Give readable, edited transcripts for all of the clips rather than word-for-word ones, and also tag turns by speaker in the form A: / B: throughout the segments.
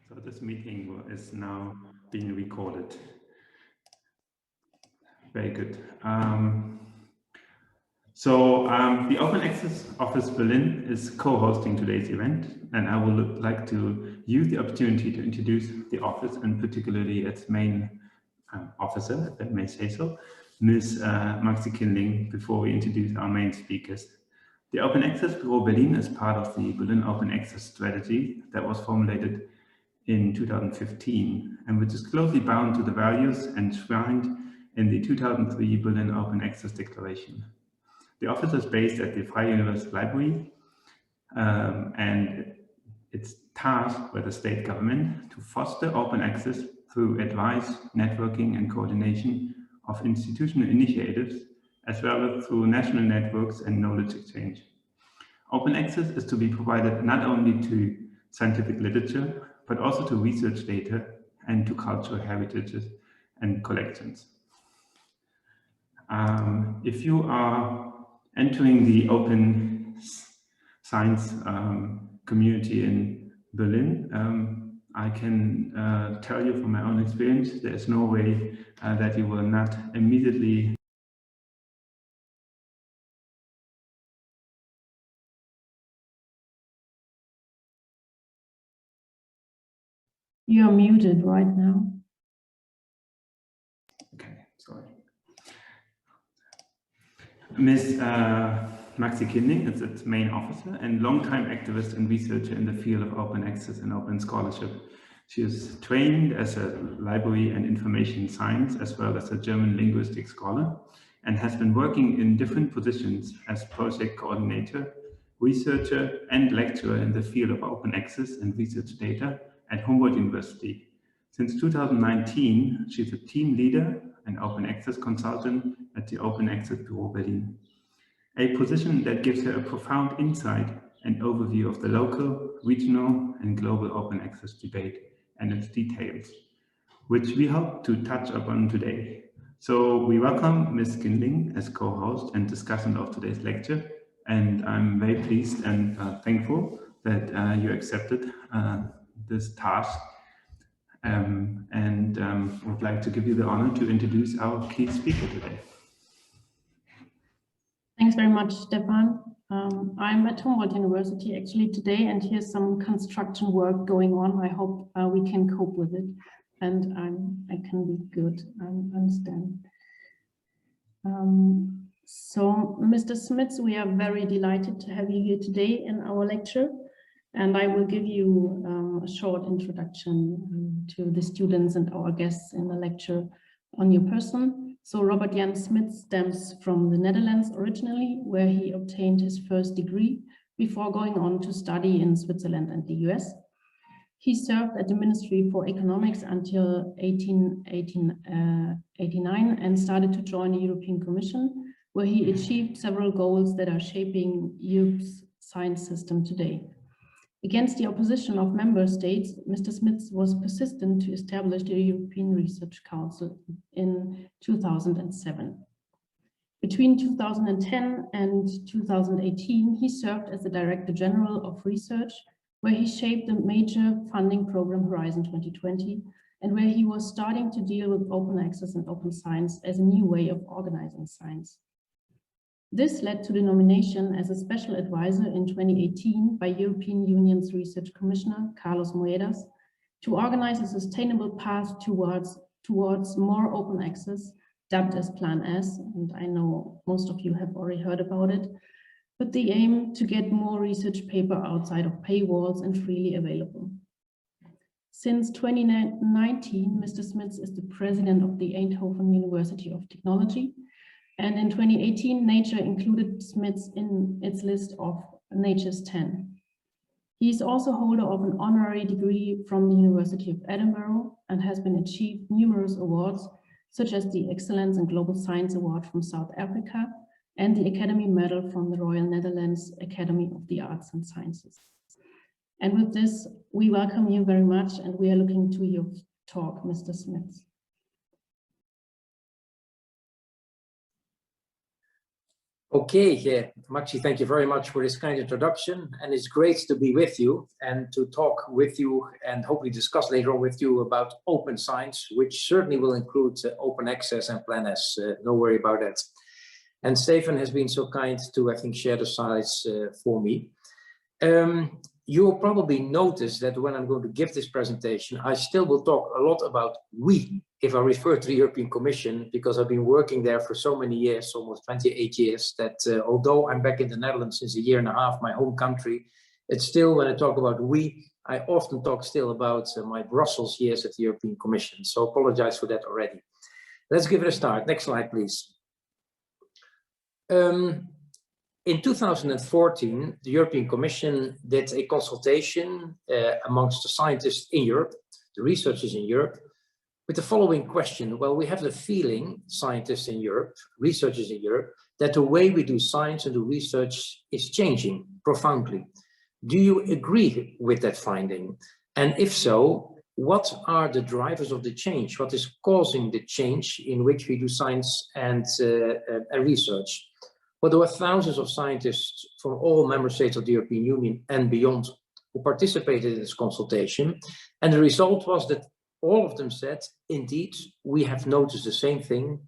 A: So this meeting is now being recorded. Very good. The Open Access Office Berlin is co-hosting today's event, and I would like to use the opportunity to introduce the office and particularly its main officer, if I may say so, Ms. Maxi Kindling, before we introduce our main speakers. The Open Access Bureau Berlin is part of the Berlin Open Access strategy that was formulated in 2015 and which is closely bound to the values enshrined in the 2003 Berlin Open Access Declaration. The office is based at the Freie University Library and it's tasked by the state government to foster open access through advice, networking and coordination of institutional initiatives, as well as through national networks and knowledge exchange. Open access is to be provided not only to scientific literature, but also to research data and to cultural heritages and collections. If you are entering the open science community in Berlin, I can tell you from my own experience, there is no way that you will not immediately
B: You're muted right now.
A: Okay, sorry. Ms. Maxi Kindling is its main officer and longtime activist and researcher in the field of open access and open scholarship. She is trained as a library and information science, as well as a German linguistic scholar, and has been working in different positions as project coordinator, researcher, and lecturer in the field of open access and research data at Humboldt-Universität. Since 2019, she's a team leader and open access consultant at the Open Access Bureau Berlin, a position that gives her a profound insight and overview of the local, regional, and global open access debate and its details, which we hope to touch upon today. So we welcome Ms. Kindling as co-host and discussant of today's lecture, and I'm very pleased and thankful that you accepted this task, and would like to give you the honor to introduce our key speaker today.
B: Thanks very much, Stefan. I'm at Humboldt-University actually today, and here's some construction work going on. I hope we can cope with it, and I can be good. I understand. So, Mr. Smits, we are very delighted to have you here today in our lecture. And I will give you a short introduction to the students and our guests in the lecture on your person. So Robert Jan Smits stems from the Netherlands originally, where he obtained his first degree before going on to study in Switzerland and the US. He served at the Ministry for Economics until 1889 and started to join the European Commission, where he achieved several goals that are shaping Europe's science system today. Against the opposition of member states, Mr. Smits was persistent to establish the European Research Council in 2007. Between 2010 and 2018, he served as the Director General of Research, where he shaped the major funding program Horizon 2020, and where he was starting to deal with open access and open science as a new way of organizing science. This led to the nomination as a special advisor in 2018 by European Union's Research Commissioner, Carlos Moedas, to organize a sustainable path towards more open access, dubbed as Plan S, and I know most of you have already heard about it, with the aim to get more research paper outside of paywalls and freely available. Since 2019, Mr. Smits is the president of the Eindhoven University of Technology, and in 2018, Nature included Smits in its list of Nature's 10. He is also holder of an honorary degree from the University of Edinburgh and has been achieved numerous awards, such as the Excellence in Global Science Award from South Africa and the Academy Medal from the Royal Netherlands Academy of the Arts and Sciences. And with this, we welcome you very much, and we are looking to your talk, Mr. Smits.
C: Okay, yeah, Maxi, thank you very much for this kind introduction, and it's great to be with you and to talk with you and hopefully discuss later on with you about open science, which certainly will include open access and Plan S, no worry about that. And Stefan has been so kind to, I think, share the slides for me. You will probably notice that when I'm going to give this presentation, I still will talk a lot about we, if I refer to the European Commission, because I've been working there for so many years, almost 28 years, that although I'm back in the Netherlands since a year and a half, my home country, it's still, when I talk about we, I often talk still about my Brussels years at the European Commission. So apologize for that already. Let's give it a start. Next slide, please. In 2014, the European Commission did a consultation amongst the scientists in Europe, the researchers in Europe, with the following question. Well, we have the feeling, scientists in Europe, researchers in Europe, that the way we do science and do research is changing profoundly. Do you agree with that finding? And if so, what are the drivers of the change? What is causing the change in which we do science and research? Well, there were thousands of scientists from all member states of the European Union and beyond who participated in this consultation. And the result was that all of them said, indeed, we have noticed the same thing.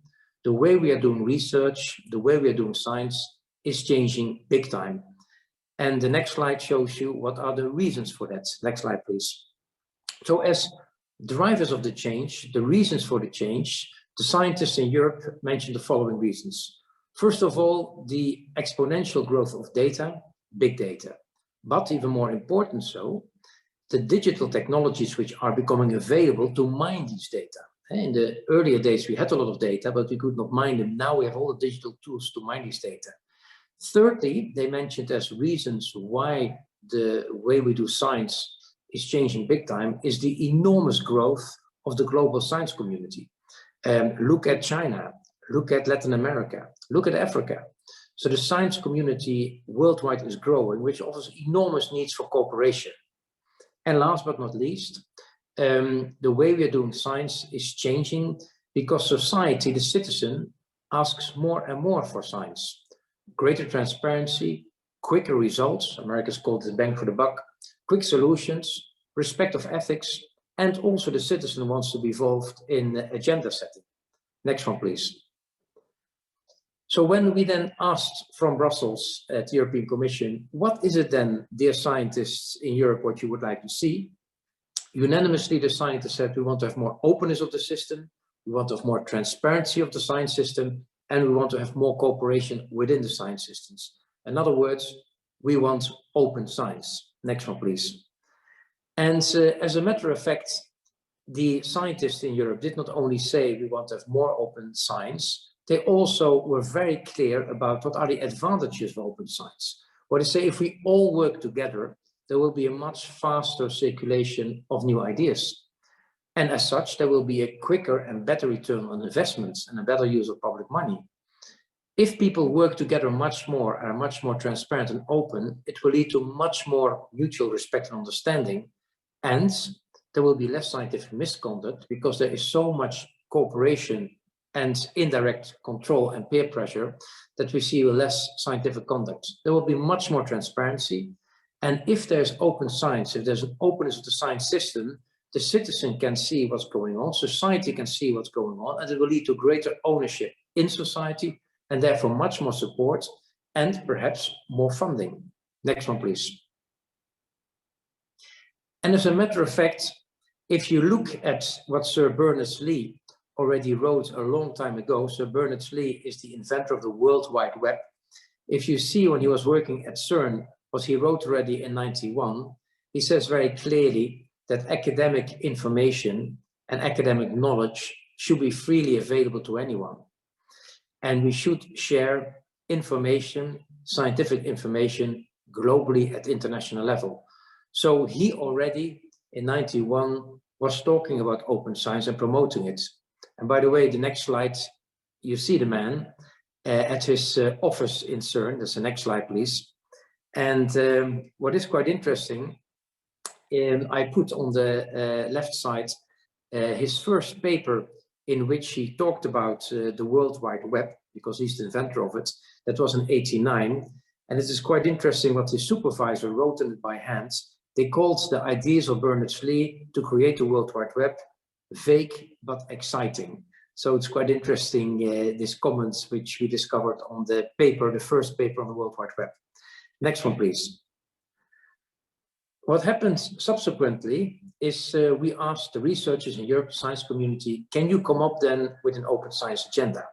C: The way we are doing research, the way we are doing science is changing big time. And the next slide shows you what are the reasons for that. Next slide, please. So as drivers of the change, the reasons for the change, the scientists in Europe mentioned the following reasons. First of all, the exponential growth of data, big data, but even more important so, the digital technologies which are becoming available to mine these data. In the earlier days, we had a lot of data, but we could not mine them. Now we have all the digital tools to mine these data. Thirdly, they mentioned as reasons why the way we do science is changing big time is the enormous growth of the global science community. Look at China. Look at Latin America, look at Africa. So the science community worldwide is growing, which offers enormous needs for cooperation. And last but not least, the way we are doing science is changing because society, the citizen, asks more and more for science. Greater transparency, quicker results, America's called the bang for the buck, quick solutions, respect of ethics, and also the citizen wants to be involved in agenda setting. Next one, please. So when we then asked from Brussels at the European Commission, what is it then, dear scientists in Europe, what you would like to see? Unanimously, the scientists said we want to have more openness of the system, we want to have more transparency of the science system, and we want to have more cooperation within the science systems. In other words, we want open science. Next one, please. And as a matter of fact, the scientists in Europe did not only say we want to have more open science, they also were very clear about what are the advantages of open science. What they say, if we all work together, there will be a much faster circulation of new ideas. And as such, there will be a quicker and better return on investments and a better use of public money. If people work together much more and are much more transparent and open, it will lead to much more mutual respect and understanding. And there will be less scientific misconduct because there is so much cooperation and indirect control and peer pressure that we see less scientific conduct. There will be much more transparency. And if there's open science, if there's an openness of the science system, the citizen can see what's going on, society can see what's going on, and it will lead to greater ownership in society and therefore much more support and perhaps more funding. Next one, please. And as a matter of fact, if you look at what Sir Berners-Lee already wrote a long time ago. So Berners-Lee is the inventor of the World Wide Web. If you see when he was working at CERN, what he wrote already in 1991, he says very clearly that academic information and academic knowledge should be freely available to anyone. And we should share information, scientific information, globally at international level. So he already in 1991 was talking about open science and promoting it. And by the way, the next slide, you see the man at his office in CERN. That's the next slide, please. And what is quite interesting, I put on the left side his first paper in which he talked about the World Wide Web, because he's the inventor of it. That was in '89. And it is quite interesting what the supervisor wrote in it by hand. They called the ideas of Berners-Lee to create the World Wide Web vague but exciting. So it's quite interesting, these comments which we discovered on the paper, the first paper on the World Wide Web. Next one, please. What happened subsequently is we asked the researchers in Europe, science community, can you come up then with an open science agenda?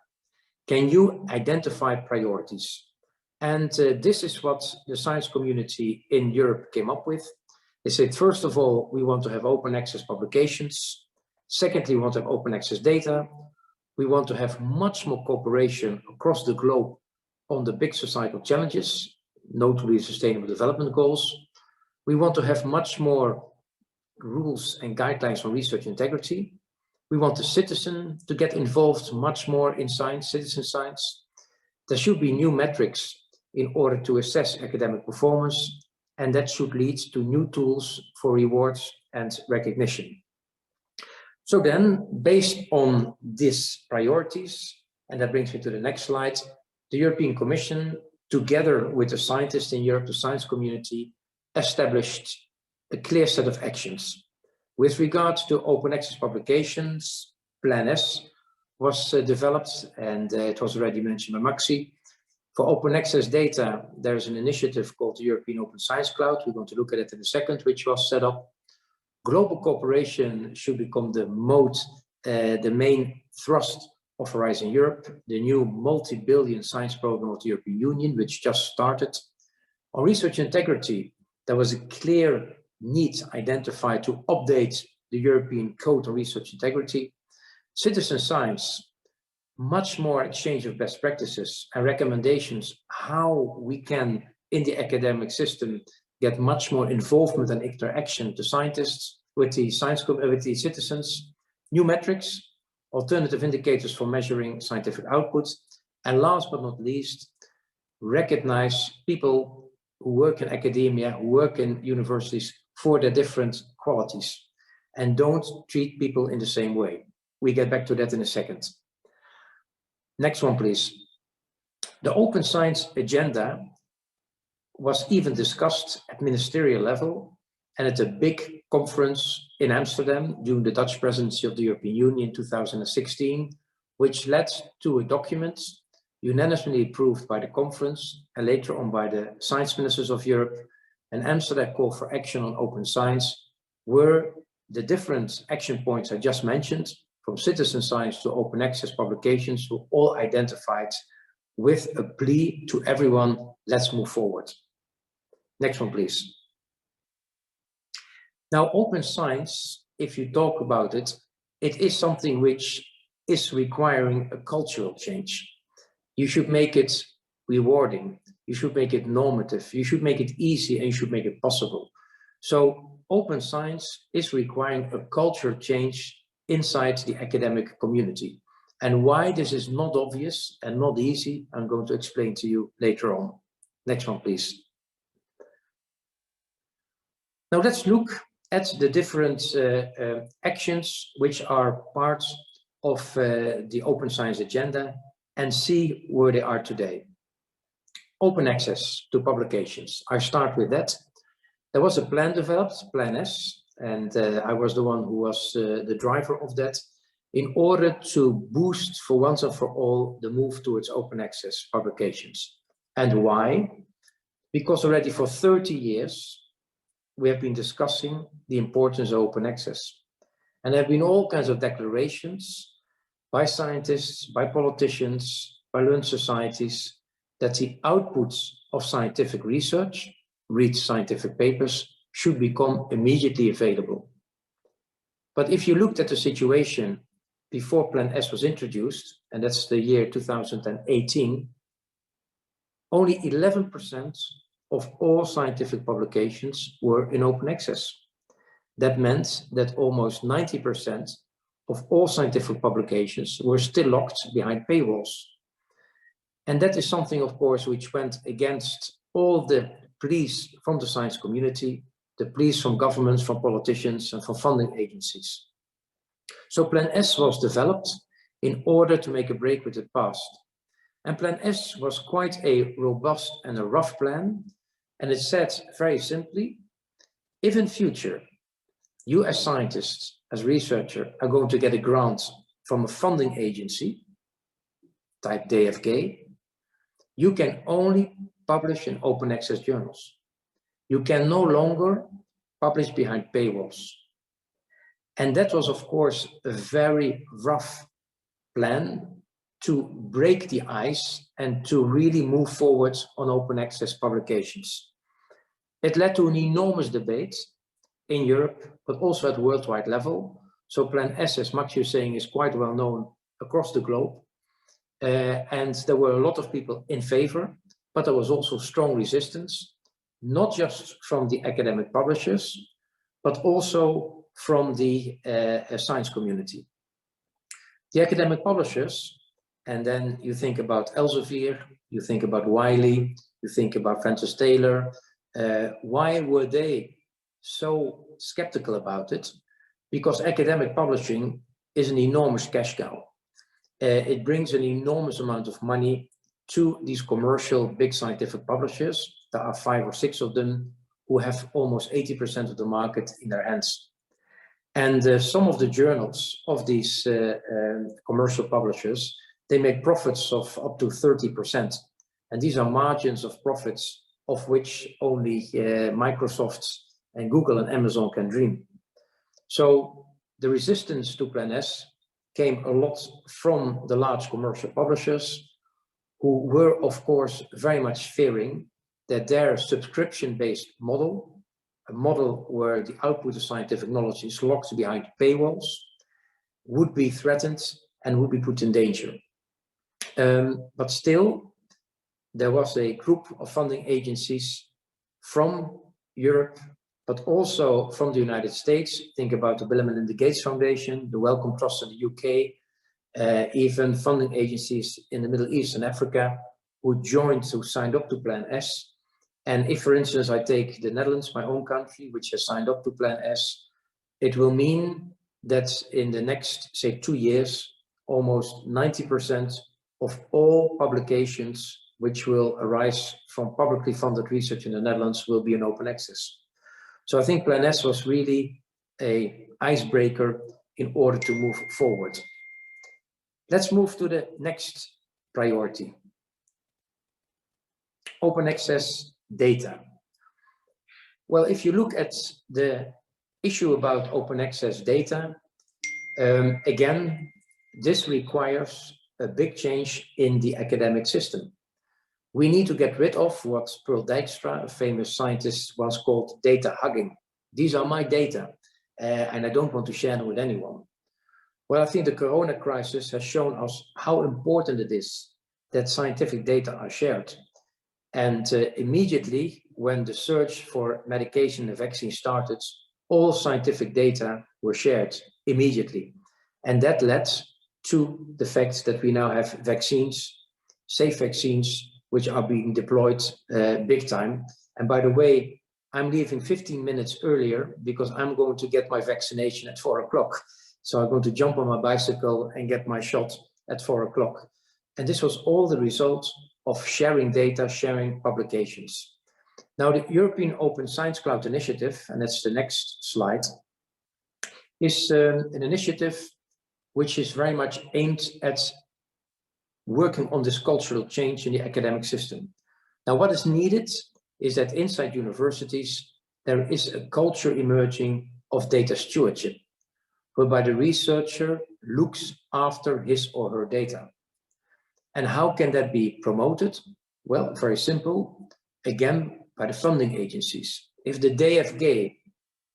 C: Can you identify priorities? And this is what the science community in Europe came up with. They said, first of all, we want to have open access publications. Secondly, we want to have open access data. We want to have much more cooperation across the globe on the big societal challenges, notably Sustainable Development Goals. We want to have much more rules and guidelines on research integrity. We want the citizen to get involved much more in science, citizen science. There should be new metrics in order to assess academic performance, and that should lead to new tools for rewards and recognition. So then, based on these priorities, and that brings me to the next slide, the European Commission, together with the scientists in Europe, the science community, established a clear set of actions. With regards to open access publications, Plan S was developed, and it was already mentioned by Maxi. For open access data, there is an initiative called the European Open Science Cloud. We're going to look at it in a second, which was set up. Global cooperation should become the mode, the main thrust of Horizon Europe, the new multi-billion science program of the European Union, which just started. On research integrity, there was a clear need identified to update the European Code on Research Integrity. Citizen science, much more exchange of best practices and recommendations how we can, in the academic system, get much more involvement and interaction to scientists with the citizens, new metrics, alternative indicators for measuring scientific output, and last but not least, recognize people who work in academia, who work in universities for their different qualities, and don't treat people in the same way. We get back to that in a second. Next one, please. The Open Science Agenda was even discussed at ministerial level and at a big conference in Amsterdam during the Dutch presidency of the European Union in 2016, which led to a document unanimously approved by the conference and later on by the science ministers of Europe, an Amsterdam call for action on open science, where the different action points I just mentioned, from citizen science to open access publications, were all identified with a plea to everyone, let's move forward. Next one, please. Now, open science, if you talk about it, it is something which is requiring a cultural change. You should make it rewarding. You should make it normative. You should make it easy, and you should make it possible. So open science is requiring a cultural change inside the academic community. And why this is not obvious and not easy, I'm going to explain to you later on. Next one, please. Now let's look at the different actions which are part of the Open Science Agenda and see where they are today. Open access to publications. I start with that. There was a plan developed, Plan S, and I was the one who was the driver of that, in order to boost for once and for all the move towards open access publications. And why? Because already for 30 years, we have been discussing the importance of open access. And there have been all kinds of declarations by scientists, by politicians, by learned societies, that the outputs of scientific research, read scientific papers, should become immediately available. But if you looked at the situation before Plan S was introduced, and that's the year 2018, only 11% of all scientific publications were in open access. That meant that almost 90% of all scientific publications were still locked behind paywalls. And that is something, of course, which went against all the pleas from the science community, the pleas from governments, from politicians, and from funding agencies. So Plan S was developed in order to make a break with the past. And Plan S was quite a robust and a rough plan. And it said very simply, if in future, you as scientists, as researcher, are going to get a grant from a funding agency, type DFG, you can only publish in open access journals. You can no longer publish behind paywalls. And that was, of course, a very rough plan to break the ice and to really move forward on open access publications. It led to an enormous debate in Europe, but also at worldwide level. So Plan S, as Maxi was saying, is quite well known across the globe. And there were a lot of people in favor, but there was also strong resistance, not just from the academic publishers, but also from the science community. The academic publishers, and then you think about Elsevier, you think about Wiley, you think about Francis Taylor. Why were they so skeptical about it? Because academic publishing is an enormous cash cow. It brings an enormous amount of money to these commercial big scientific publishers. There are 5 or 6 of them who have almost 80% of the market in their hands. And some of the journals of these commercial publishers, they make profits of up to 30%. And these are margins of profits of which only Microsoft and Google and Amazon can dream. So the resistance to Plan S came a lot from the large commercial publishers, who were, of course, very much fearing that their subscription-based model, a model where the output of scientific knowledge is locked behind paywalls, would be threatened and would be put in danger. But still, there was a group of funding agencies from Europe, but also from the United States. Think about the Bill and Melinda Gates Foundation, the Wellcome Trust in the UK, even funding agencies in the Middle East and Africa who joined, who signed up to Plan S. And if, for instance, I take the Netherlands, my own country, which has signed up to Plan S, it will mean that in the next, say, 2 years, almost 90% of all publications which will arise from publicly funded research in the Netherlands will be in open access. So I think Plan S was really an icebreaker in order to move forward. Let's move to the next priority. Open access data. Well, if you look at the issue about open access data, again, this requires a big change in the academic system. We need to get rid of what Pearl Dijkstra, a famous scientist, once called data hugging. These are my data, and I don't want to share them with anyone. Well, I think the Corona crisis has shown us how important it is that scientific data are shared. And immediately, when the search for medication and vaccine started, all scientific data were shared immediately. And that led to the fact that we now have vaccines, safe vaccines, which are being deployed big time. And by the way, I'm leaving 15 minutes earlier because I'm going to get my vaccination at 4 o'clock. So I'm going to jump on my bicycle and get my shot at 4 o'clock. And this was all the result of sharing data, sharing publications. Now, the European Open Science Cloud Initiative, and that's the next slide, is an initiative which is very much aimed at working on this cultural change in the academic system. Now, what is needed is that inside universities, there is a culture emerging of data stewardship, whereby the researcher looks after his or her data. And how can that be promoted? Well, very simple, again, by the funding agencies. If the DFG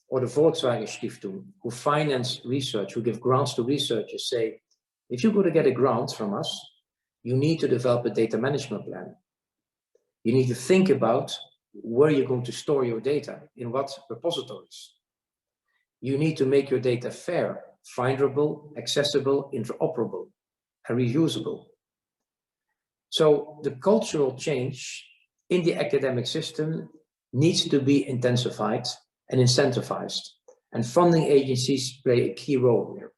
C: or the Volkswagen Stiftung, who finance research, who give grants to researchers, say, if you're going to get a grant from us, you need to develop a data management plan. You need to think about where you're going to store your data, in what repositories. You need to make your data fair, findable, accessible, interoperable, and reusable. So the cultural change in the academic system needs to be intensified and incentivized. And funding agencies play a key role here.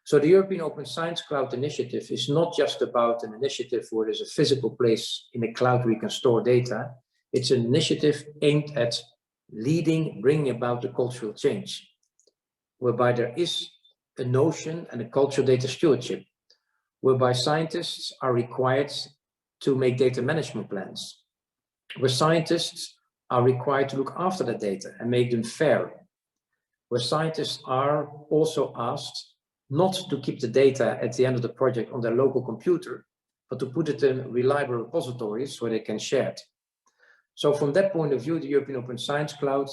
C: So the European Open Science Cloud Initiative is not just about an initiative where there's a physical place in a cloud where you can store data. It's an initiative aimed at leading, bringing about the cultural change, whereby there is a notion and a cultural data stewardship, whereby scientists are required to make data management plans, where scientists are required to look after the data and make them fair, where scientists are also asked not to keep the data at the end of the project on their local computer, but to put it in reliable repositories where they can share it. So from that point of view, the European Open Science Cloud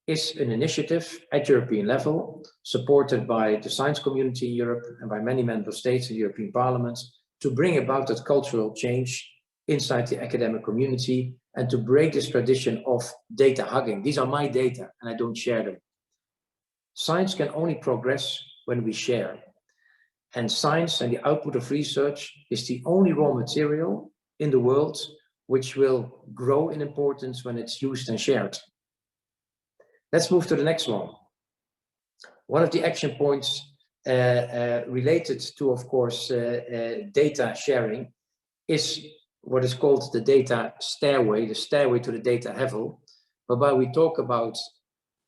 C: is an initiative at European level, supported by the science community in Europe and by many member states in the European Parliament, to bring about that cultural change inside the academic community and to break this tradition of data hugging. These are my data and I don't share them. Science can only progress when we share. And science and the output of research is the only raw material in the world which will grow in importance when it's used and shared. Let's move to the next one. One of the action points related to, of course, data sharing is what is called the Data Stairway, the stairway to the data heaven, whereby we talk about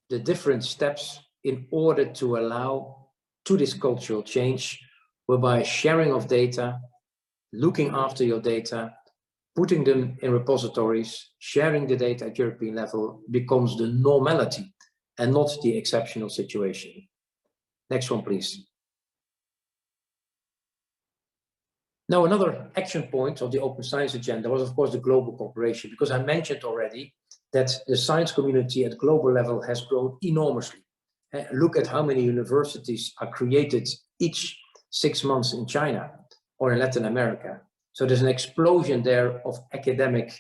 C: the different steps in order to allow to this cultural change, whereby sharing of data, looking after your data, putting them in repositories, sharing the data at European level becomes the normality and not the exceptional situation. Next one, please. Now, another action point of the Open Science agenda was, of course, the global cooperation, because I mentioned already that the science community at global level has grown enormously. Look at how many universities are created each 6 months in China or in Latin America. So there's an explosion there of academic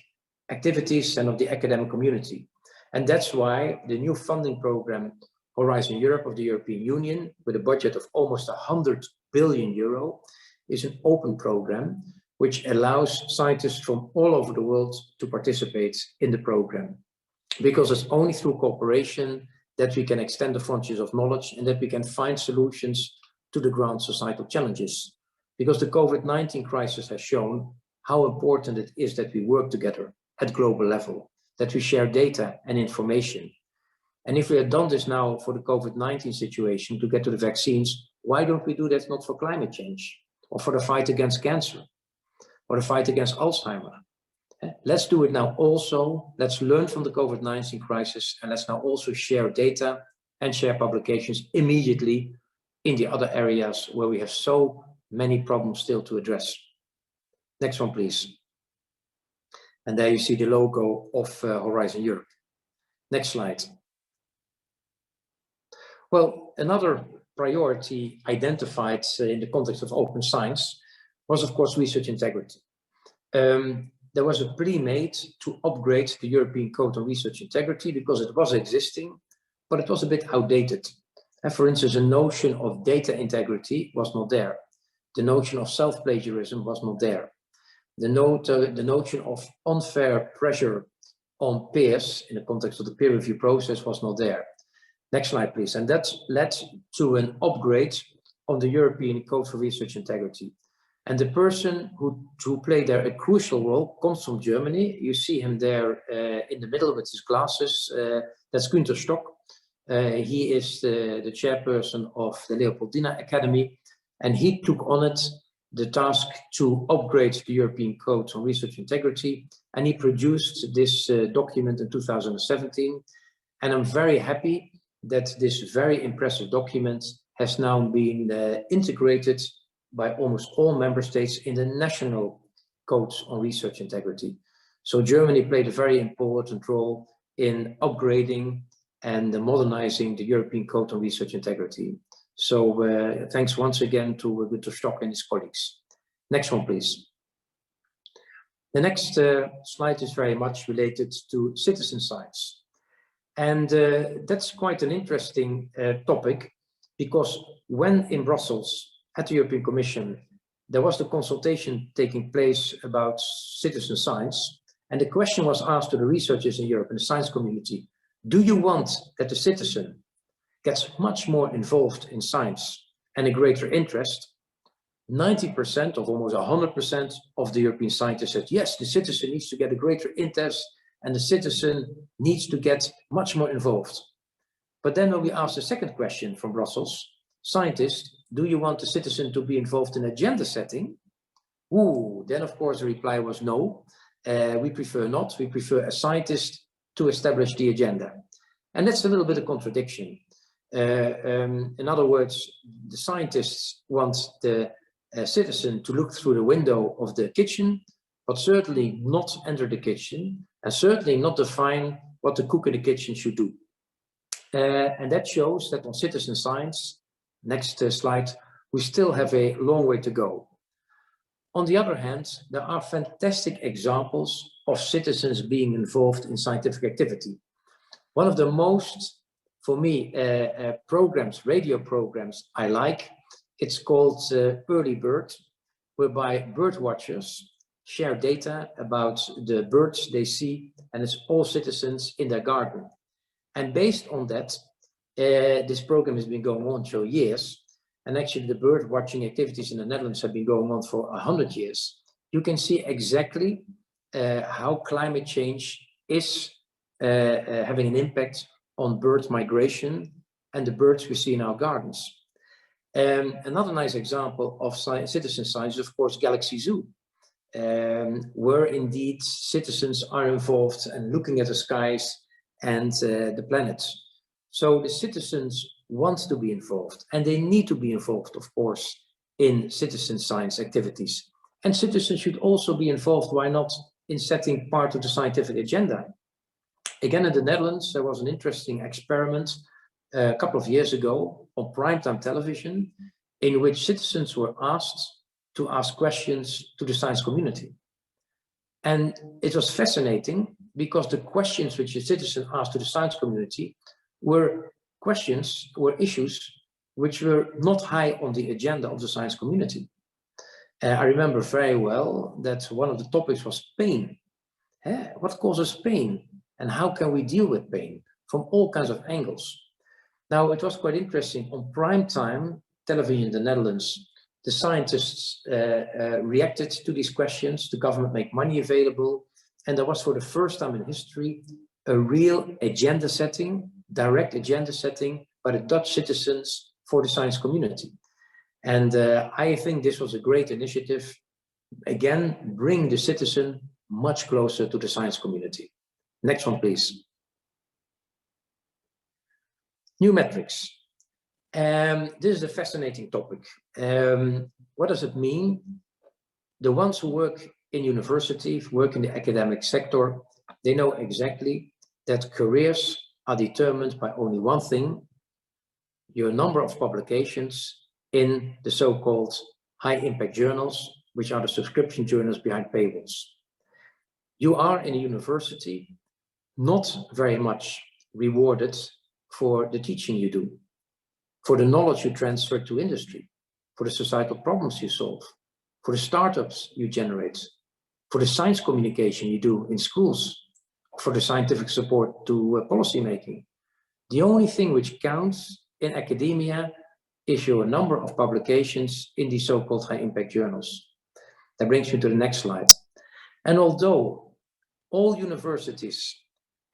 C: activities and of the academic community. And that's why the new funding program, Horizon Europe of the European Union, with a budget of almost 100 billion euro, is an open program which allows scientists from all over the world to participate in the program. Because it's only through cooperation that we can extend the frontiers of knowledge and that we can find solutions to the ground societal challenges. Because the COVID-19 crisis has shown how important it is that we work together at global level, that we share data and information. And if we have done this now for the COVID-19 situation to get to the vaccines, why don't we do that not for climate change or for the fight against cancer or the fight against Alzheimer? Let's do it now also. Let's learn from the COVID-19 crisis and let's now also share data and share publications immediately in the other areas where we have so many problems still to address. Next one, please. And there you see the logo of Horizon Europe. Next slide. Well, another priority identified in the context of open science was, of course, research integrity. There was a plea made to upgrade the European Code on Research Integrity because it was existing, but it was a bit outdated. And for instance, a notion of data integrity was not there. The notion of self-plagiarism was not there. The notion of unfair pressure on peers in the context of the peer review process was not there. Next slide, please. And that led to an upgrade of the European Code for Research Integrity. And the person who played there a crucial role comes from Germany. You see him there in the middle with his glasses. That's Günther Stock. He is the chairperson of the Leopoldina Academy. And he took on it the task to upgrade the European Code on Research Integrity. And he produced this document in 2017. And I'm very happy that this very impressive document has now been integrated by almost all member states in the national codes on research integrity. So Germany played a very important role in upgrading and modernizing the European Code on Research Integrity. So thanks once again to Günther Stock and his colleagues. Next one, please. The next slide is very much related to citizen science. And that's quite an interesting topic, because when in Brussels at the European Commission, there was the consultation taking place about citizen science. And the question was asked to the researchers in Europe and the science community, do you want that the citizen gets much more involved in science and a greater interest, 90% of almost 100% of the European scientists said, yes, the citizen needs to get a greater interest and the citizen needs to get much more involved. But then when we asked the second question from Brussels, scientists, do you want the citizen to be involved in agenda setting? Ooh, then of course the reply was no, we prefer not. We prefer a scientist to establish the agenda. And that's a little bit of contradiction. In other words, the scientists want the citizen to look through the window of the kitchen, but certainly not enter the kitchen, and certainly not define what the cook in the kitchen should do. And that shows that on citizen science, next slide, we still have a long way to go. On the other hand, there are fantastic examples of citizens being involved in scientific activity. One of the most, for me, programs, radio programs I like, it's called Early Bird, whereby bird watchers share data about the birds they see, and it's all citizens in their garden. And based on that, this program has been going on for years. And actually the bird watching activities in the Netherlands have been going on for 100 years. You can see exactly how climate change is having an impact on bird migration and the birds we see in our gardens. Another nice example of citizen science is, of course, Galaxy Zoo, where indeed citizens are involved and looking at the skies and the planets. So the citizens want to be involved, and they need to be involved, of course, in citizen science activities. And citizens should also be involved, why not, in setting part of the scientific agenda. Again, in the Netherlands, there was an interesting experiment a couple of years ago on primetime television, in which citizens were asked to ask questions to the science community. And it was fascinating because the questions which the citizen asked to the science community were issues which were not high on the agenda of the science community. I remember very well that one of the topics was pain. What causes pain? And how can we deal with pain from all kinds of angles? Now, it was quite interesting. On prime time television in the Netherlands, the scientists reacted to these questions. The government made money available. And there was, for the first time in history, a real agenda setting, direct agenda setting by the Dutch citizens for the science community. And I think this was a great initiative. Again, bring the citizen much closer to the science community. Next one, please. New metrics. This is a fascinating topic. What does it mean? The ones who work in universities, work in the academic sector, they know exactly that careers are determined by only one thing: your number of publications in the so-called high impact journals, which are the subscription journals behind paywalls. You are in a university not very much rewarded for the teaching you do, for the knowledge you transfer to industry, for the societal problems you solve, for the startups you generate, for the science communication you do in schools, for the scientific support to policy making. The only thing which counts in academia is your number of publications in these so-called high impact journals. That brings me to the next slide. And although all universities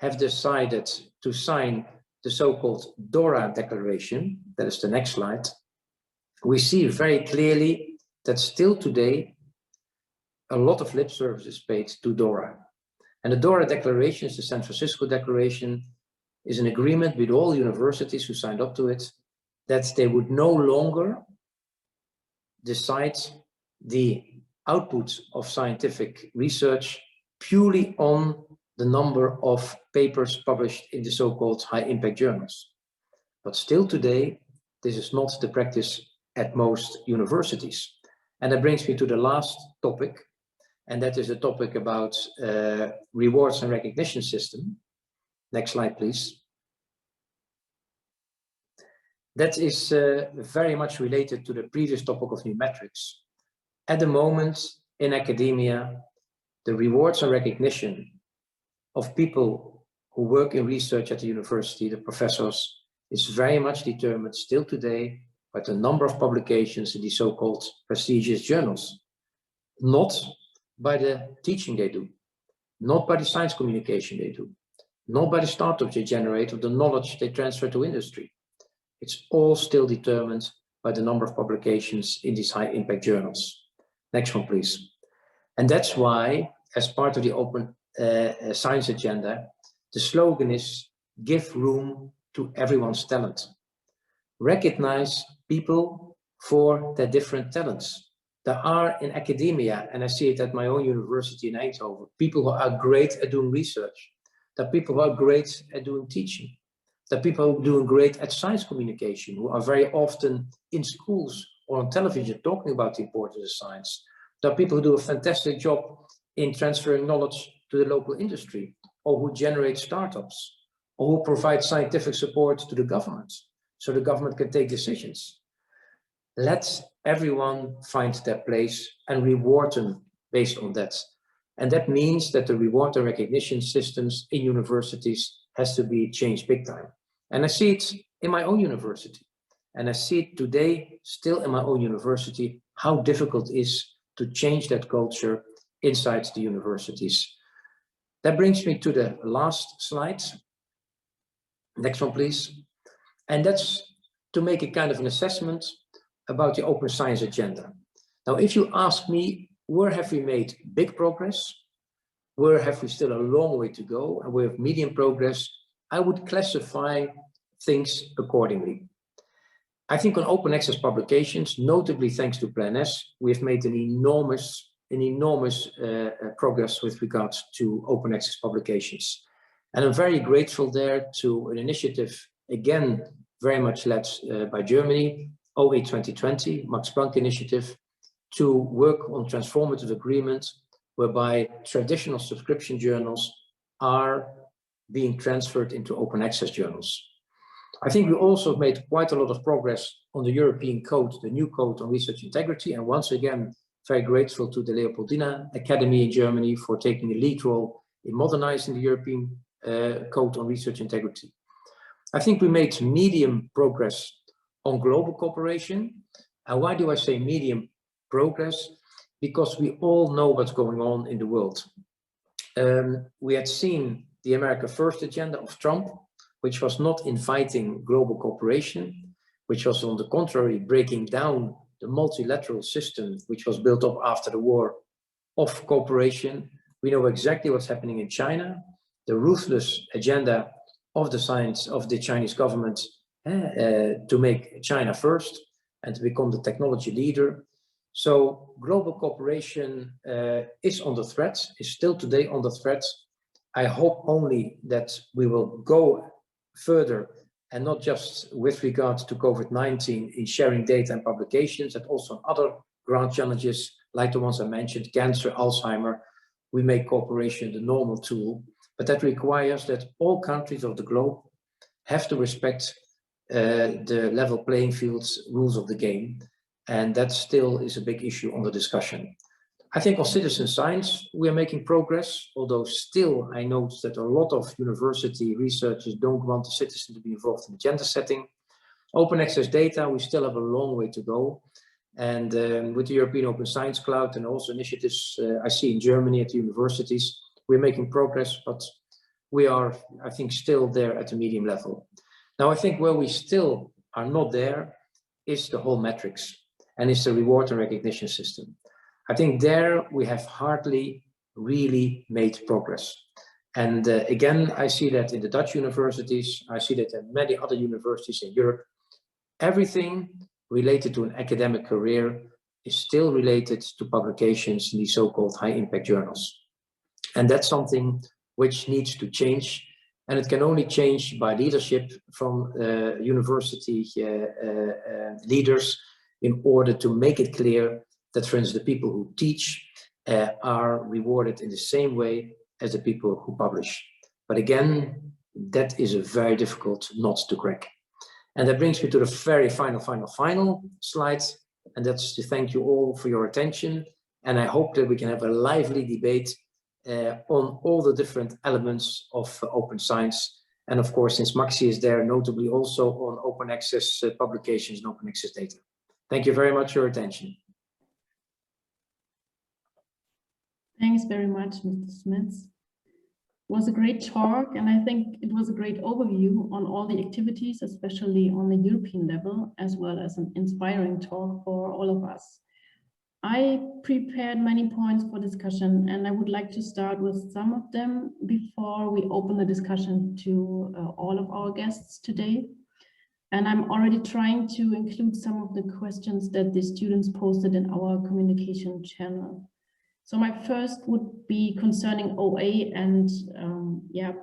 C: have decided to sign the so-called DORA declaration, that is the next slide, we see very clearly that still today a lot of lip service is paid to DORA. And the DORA declaration is the San Francisco Declaration, is an agreement with all universities who signed up to it, that they would no longer decide the output of scientific research purely on the number of papers published in the so-called high impact journals. But still today, this is not the practice at most universities. And that brings me to the last topic, and that is a topic about rewards and recognition system. Next slide, please. That is very much related to the previous topic of new metrics. At the moment in academia, the rewards and recognition of people who work in research at the university, the professors, is very much determined still today by the number of publications in the so-called prestigious journals, not by the teaching they do, not by the science communication they do, not by the startups they generate or the knowledge they transfer to industry. It's all still determined by the number of publications in these high impact journals. Next one, please. And that's why, as part of the Open Science agenda, the slogan is give room to everyone's talent. Recognize people for their different talents. There are in academia, and I see it at my own university in Eindhoven, people who are great at doing research. There are people who are great at doing teaching. There are people who are doing great at science communication, who are very often in schools or on television talking about the importance of science. There are people who do a fantastic job in transferring knowledge to the local industry, or who generate startups, or who provide scientific support to the government, so the government can take decisions. Let everyone find their place and reward them based on that. And that means that the reward and recognition systems in universities has to be changed big time. And I see it in my own university. And I see it today still in my own university, how difficult it is to change that culture inside the universities. That brings me to the last slide. Next one, please. And that's to make a kind of an assessment about the Open Science agenda. Now, if you ask me, where have we made big progress? Where have we still a long way to go? And where have medium progress? I would classify things accordingly. I think on open access publications, notably thanks to Plan S, we've made an enormous progress with regards to open access publications. And I'm very grateful there to an initiative, again, very much led by Germany, OE 2020, Max Planck Initiative, to work on transformative agreements whereby traditional subscription journals are being transferred into open access journals. I think we also made quite a lot of progress on the European Code, the new Code on Research Integrity. And once again, very grateful to the Leopoldina Academy in Germany for taking a lead role in modernizing the European Code on Research Integrity. I think we made medium progress on global cooperation. And why do I say medium progress? Because we all know what's going on in the world. We had seen the America First agenda of Trump, which was not inviting global cooperation, which was on the contrary breaking down the multilateral system which was built up after the war of cooperation. We know exactly what's happening in China, the ruthless agenda of the Chinese government to make China first and to become the technology leader. So global cooperation is under threat, is still today under threat. I hope only that we will go further, and not just with regard to COVID-19 in sharing data and publications, and also on other grand challenges like the ones I mentioned, cancer, Alzheimer. We make cooperation the normal tool, but that requires that all countries of the globe have to respect the level playing fields rules of the game. And that still is a big issue on the discussion. I think on citizen science, we are making progress, although still I note that a lot of university researchers don't want the citizen to be involved in agenda setting. Open access data, we still have a long way to go. And with the European Open Science Cloud and also initiatives I see in Germany at the universities, we're making progress, but we are, I think, still there at the medium level. Now, I think where we still are not there is the whole metrics and it's the reward and recognition system. I think there we have hardly really made progress. And again, I see that in the Dutch universities, I see that in many other universities in Europe. Everything related to an academic career is still related to publications in these so-called high impact journals. And that's something which needs to change. And it can only change by leadership from university leaders in order to make it clear that, for instance, the people who teach are rewarded in the same way as the people who publish. But again, that is a very difficult nut to crack. And that brings me to the very final slide. And that's to thank you all for your attention. And I hope that we can have a lively debate on all the different elements of open science. And of course, since Maxi is there, notably also on open access publications and open access data. Thank you very much for your attention.
B: Thanks very much, Mr. Smits. It was a great talk, and I think it was a great overview on all the activities, especially on the European level, as well as an inspiring talk for all of us. I prepared many points for discussion, and I would like to start with some of them before we open the discussion to all of our guests today. And I'm already trying to include some of the questions that the students posted in our communication channel. So my first would be concerning OA and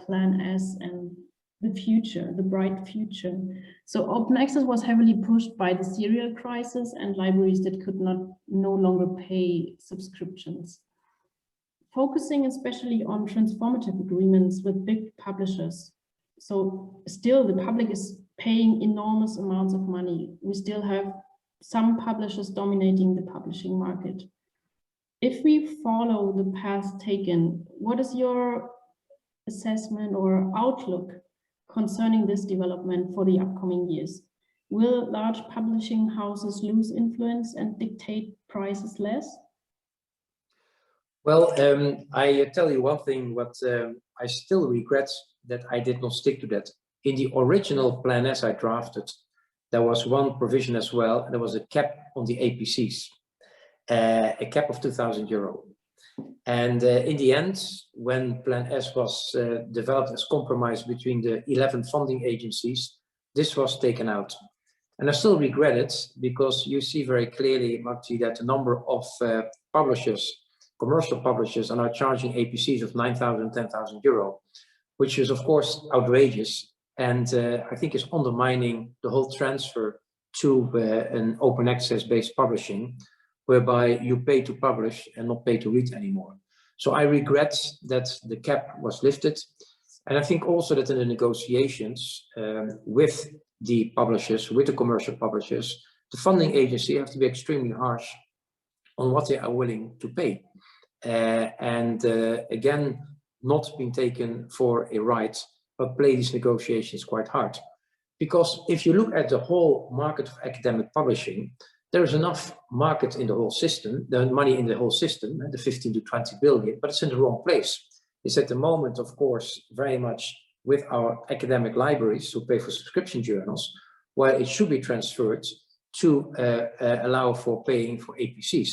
B: Plan S and the future, the bright future. So open access was heavily pushed by the serial crisis and libraries that could no longer pay subscriptions. Focusing especially on transformative agreements with big publishers. So still the public is paying enormous amounts of money. We still have some publishers dominating the publishing market. If we follow the path taken, what is your assessment or outlook concerning this development for the upcoming years? Will large publishing houses lose influence and dictate prices less?
C: Well, I tell you one thing, what I still regret that I did not stick to that. In the original Plan S I drafted, there was one provision as well, and there was a cap on the APCs, a cap of €2,000. And in the end, when Plan S was developed as compromise between the 11 funding agencies, this was taken out. And I still regret it, because you see very clearly, Maxi, that the number of publishers, commercial publishers, are now charging APCs of €9,000, €10,000, which is of course outrageous, and I think is undermining the whole transfer to an open access based publishing, whereby you pay to publish and not pay to read anymore. So I regret that the cap was lifted. And I think also that in the negotiations with the publishers, with the commercial publishers, the funding agency have to be extremely harsh on what they are willing to pay. Again, not being taken for a ride, but play these negotiations quite hard. Because if you look at the whole market of academic publishing, there is enough market in the whole system, the money in the whole system, the 15 to 20 billion, but it's in the wrong place. It's at the moment, of course, very much with our academic libraries who pay for subscription journals, while it should be transferred to allow for paying for APCs.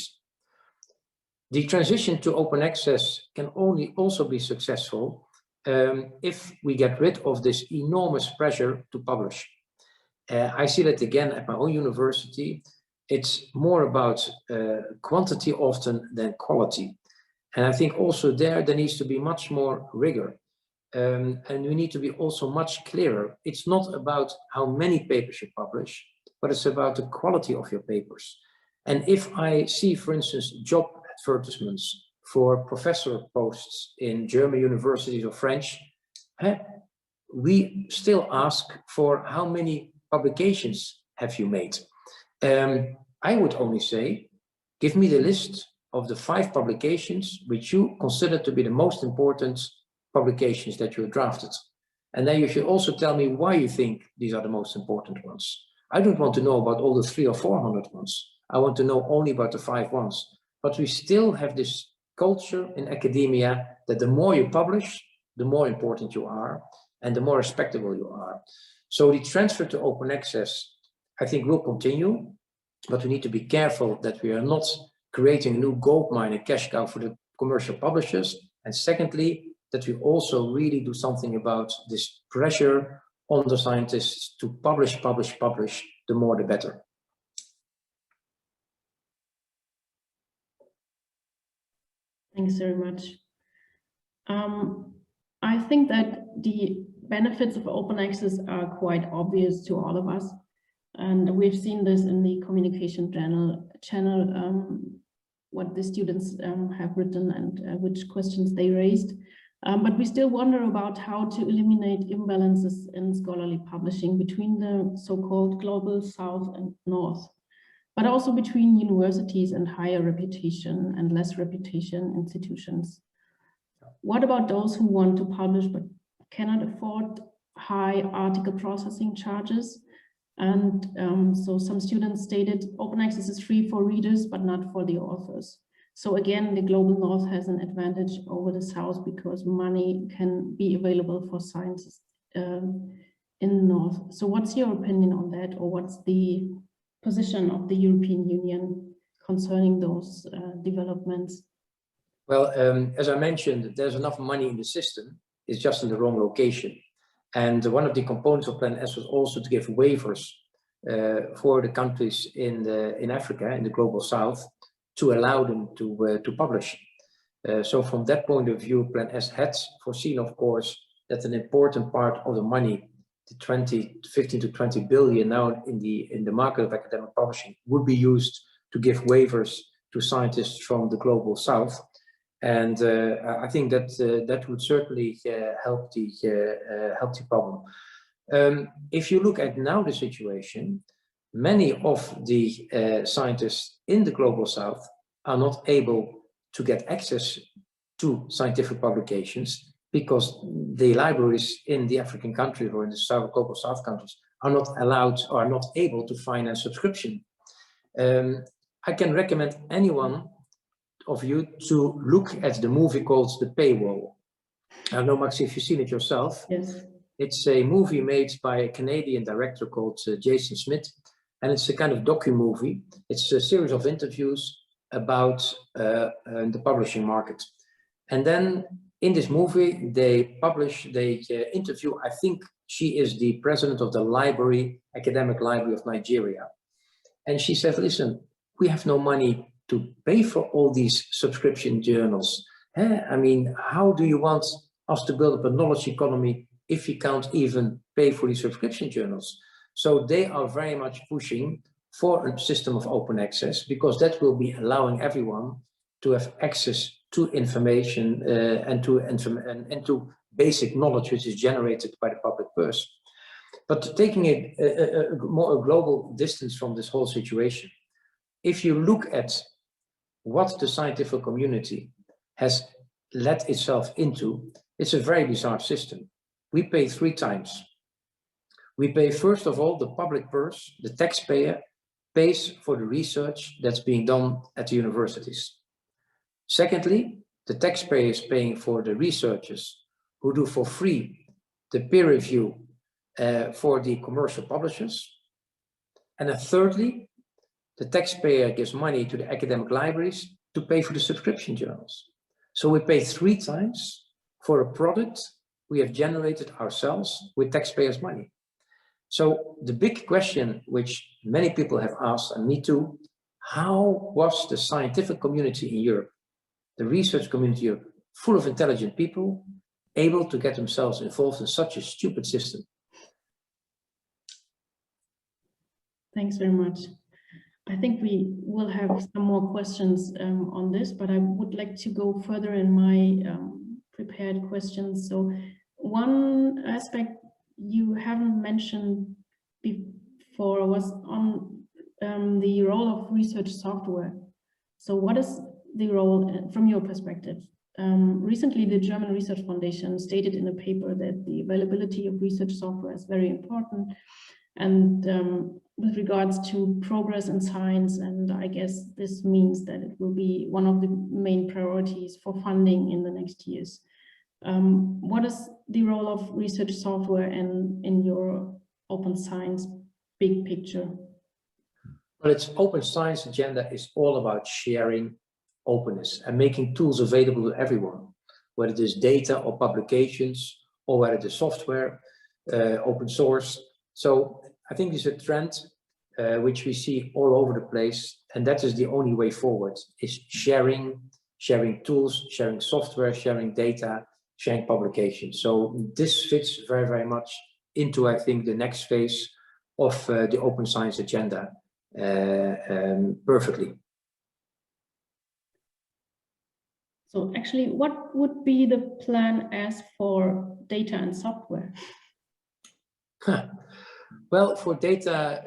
C: The transition to open access can only also be successful if we get rid of this enormous pressure to publish. I see that again at my own university. It's more about quantity often than quality. And I think also there needs to be much more rigor. And we need to be also much clearer. It's not about how many papers you publish, but it's about the quality of your papers. And if I see, for instance, job advertisements for professor posts in German universities or French, we still ask for how many publications have you made. I would only say, give me the list of the 5 publications which you consider to be the most important publications that you have drafted. And then you should also tell me why you think these are the most important ones. I don't want to know about all the 300 or 400 ones. I want to know only about the 5 ones. But we still have this culture in academia that the more you publish, the more important you are and the more respectable you are. So the transfer to open access, I think, will continue, but we need to be careful that we are not creating a new gold mine, a cash cow for the commercial publishers. And secondly, that we also really do something about this pressure on the scientists to publish, publish, publish, the more the better.
B: Thanks very much. I think that the benefits of open access are quite obvious to all of us. And we've seen this in the communication channel, what the students have written and which questions they raised. But we still wonder about how to eliminate imbalances in scholarly publishing between the so-called global South and North, but also between universities and higher reputation and less reputation institutions. What about those who want to publish but cannot afford high article processing charges. And so some students stated open access is free for readers, but not for the authors. So again, the global north has an advantage over the south because money can be available for scientists in the north. So what's your opinion on that, or what's the position of the European Union concerning those developments?
C: Well, as I mentioned, there's enough money in the system, it's just in the wrong location. And one of the components of Plan S was also to give waivers for the countries in Africa, in the global south, to allow them to publish. So from that point of view, Plan S had foreseen, of course, that an important part of the money, the 15 to 20 billion now in the market of academic publishing, would be used to give waivers to scientists from the global south. And I think that that would certainly help the problem. If you look at now the situation, many of the scientists in the global south are not able to get access to scientific publications because the libraries in the African countries or in the global south countries are not allowed or are not able to finance subscription. I can recommend anyone of you to look at the movie called The Paywall. I don't know, Maxi, if you've seen it yourself.
B: Yes.
C: It's a movie made by a Canadian director called Jason Smits, and it's a kind of docu-movie. It's a series of interviews about the publishing market. And then in this movie, they interview, I think she is the president of the library, academic library of Nigeria. And she said, listen, we have no money to pay for all these subscription journals. I mean, how do you want us to build up a knowledge economy if you can't even pay for these subscription journals? So they are very much pushing for a system of open access because that will be allowing everyone to have access to information and to basic knowledge which is generated by the public purse. But taking a more global distance from this whole situation, if you look at what the scientific community has let itself into, it's a very bizarre system. We pay 3 times. We pay, first of all, the public purse, the taxpayer pays for the research that's being done at the universities. Secondly, the taxpayer is paying for the researchers who do for free the peer review for the commercial publishers. And then thirdly, the taxpayer gives money to the academic libraries to pay for the subscription journals. So we pay 3 times for a product we have generated ourselves with taxpayers' money. So the big question which many people have asked, and me too, how was the scientific community in Europe, the research community here, full of intelligent people, able to get themselves involved in such a stupid system?
B: Thanks very much. I think we will have some more questions on this, but I would like to go further in my prepared questions. So one aspect you haven't mentioned before was on the role of research software. So what is the role from your perspective? Recently, the German Research Foundation stated in a paper that the availability of research software is very important. And with regards to progress in science, and I guess this means that it will be one of the main priorities for funding in the next years. What is the role of research software in your open science big picture?
C: Well, its open science agenda is all about sharing openness and making tools available to everyone, whether it is data or publications, or whether it is software, open source. So I think it's a trend which we see all over the place, and that is the only way forward, is sharing tools, sharing software, sharing data, sharing publications. So this fits very, very much into, I think, the next phase of the open science agenda perfectly.
B: So actually, what would be the plan as for data and software?
C: Well, for data,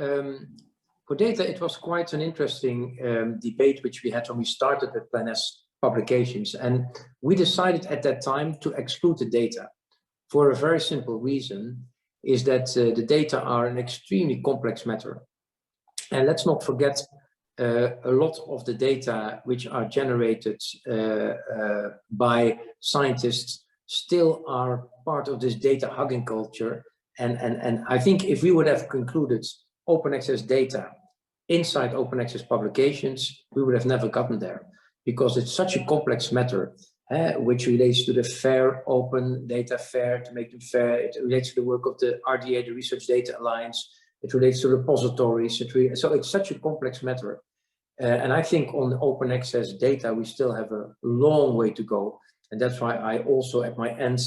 C: it was quite an interesting debate which we had when we started with Plan S publications, and we decided at that time to exclude the data for a very simple reason. is that the data are an extremely complex matter. And let's not forget a lot of the data which are generated by scientists still are part of this data hugging culture. And I think if we would have concluded open access data inside open access publications, we would have never gotten there, because it's such a complex matter, which relates to the fair, open data fair, to make them fair. It relates to the work of the RDA, the Research Data Alliance. It relates to repositories. So it's such a complex matter. And I think on open access data, we still have a long way to go. And that's why I also, at my end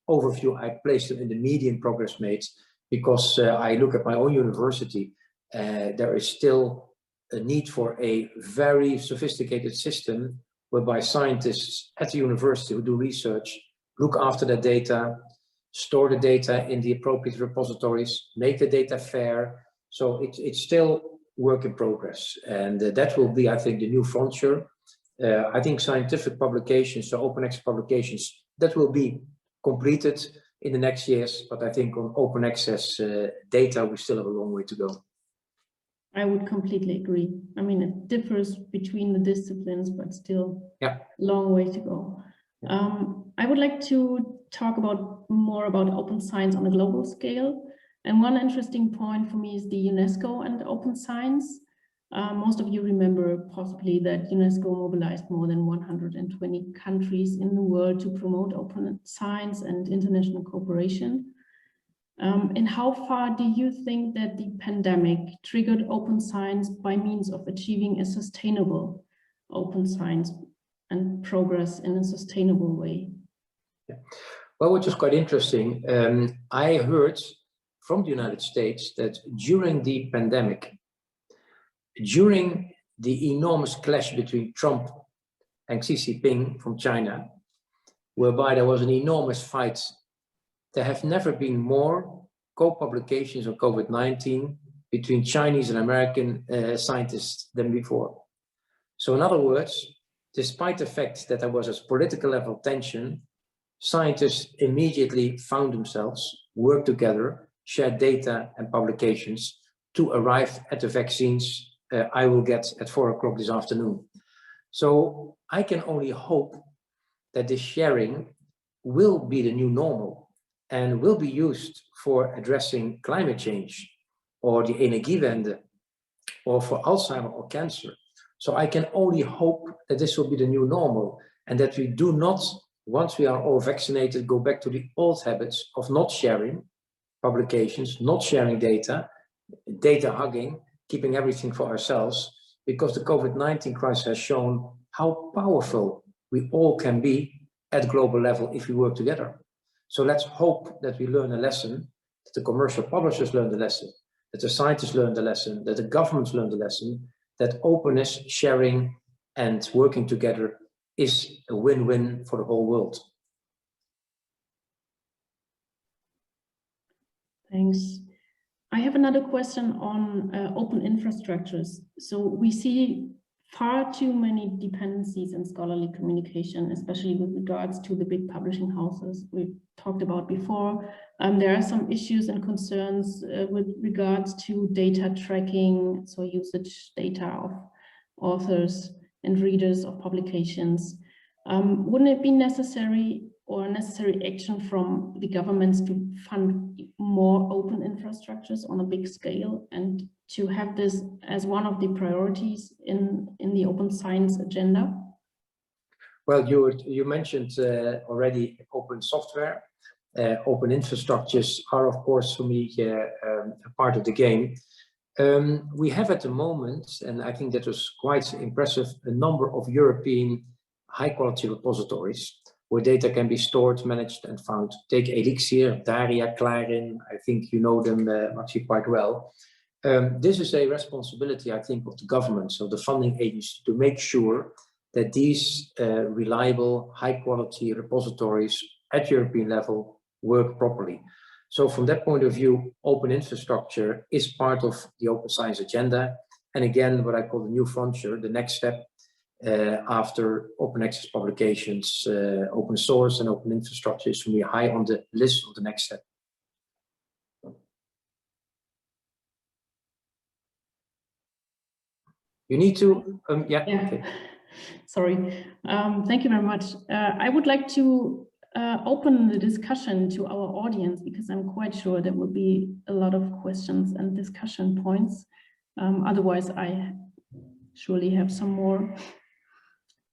C: overview, I placed them in the median progress made, because I look at my own university, there is still a need for a very sophisticated system whereby scientists at the university who do research look after the data, store the data in the appropriate repositories, make the data fair. So it's still work in progress. And that will be, I think, the new frontier. I think scientific publications, so open access publications, that will be completed in the next years. But I think on open access data, we still have a long way to go.
B: I would completely agree. I mean, it differs between the disciplines, but still a long way to go. I would like to talk more about open science on a global scale. And one interesting point for me is the UNESCO and open science. Most of you remember possibly that UNESCO mobilized more than 120 countries in the world to promote open science and international cooperation. And how far do you think that the pandemic triggered open science by means of achieving a sustainable open science and progress in a sustainable way?
C: Yeah. Well, which is quite interesting. I heard from the United States that during the pandemic, during the enormous clash between Trump and Xi Jinping from China, whereby there was an enormous fight, there have never been more co-publications on COVID-19 between Chinese and American scientists than before. So in other words, despite the fact that there was a political level tension, scientists immediately found themselves, worked together, shared data and publications to arrive at the vaccines I will get at 4 o'clock this afternoon. So I can only hope that this sharing will be the new normal and will be used for addressing climate change or the Energiewende or for Alzheimer or cancer. So I can only hope that this will be the new normal and that we do not, once we are all vaccinated, go back to the old habits of not sharing publications, not sharing data, data hugging, keeping everything for ourselves, because the COVID-19 crisis has shown how powerful we all can be at global level if we work together. So let's hope that we learn a lesson, that the commercial publishers learn the lesson, that the scientists learn the lesson, that the governments learn the lesson, that openness, sharing, and working together is a win-win for the whole world.
B: Thanks. I have another question on open infrastructures. So we see far too many dependencies in scholarly communication, especially with regards to the big publishing houses we've talked about before. There are some issues and concerns with regards to data tracking, so usage data of authors and readers of publications. Wouldn't it be necessary action from the governments to fund more open infrastructures on a big scale and to have this as one of the priorities in the open science agenda?
C: Well, you mentioned already open software. Open infrastructures are, of course, for me, a part of the game. We have at the moment, and I think that was quite impressive, a number of European high-quality repositories where data can be stored, managed, and found. Take Elixir, Daria, Clarin. I think you know them, Maxi, quite well. This is a responsibility, I think, of the government, so the funding agency, to make sure that these reliable, high-quality repositories at European level work properly. So from that point of view, open infrastructure is part of the open science agenda. And again, what I call the new frontier, the next step after open access publications, open source and open infrastructure is for me high on the list of the next step. You need to, yeah. Okay.
B: Sorry. Thank you very much. I would like to open the discussion to our audience because I'm quite sure there will be a lot of questions and discussion points. Otherwise, I surely have some more.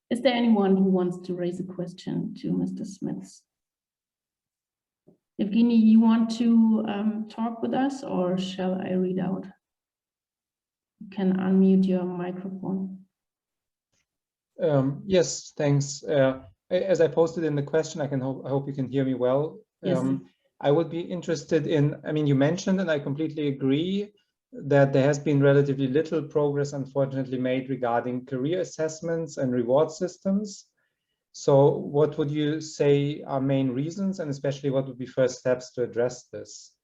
B: Is there anyone who wants to raise a question to Mr. Smits? Evgeny, you want to talk with us, or shall I read out? You can unmute your microphone.
D: Yes, thanks. As I posted in the question, I hope you can hear me well.
B: Yes.
D: I would be interested in, I mean, you mentioned, and I completely agree, that there has been relatively little progress, unfortunately, made regarding career assessments and reward systems. So what would you say are main reasons, and especially what would be first steps to address this?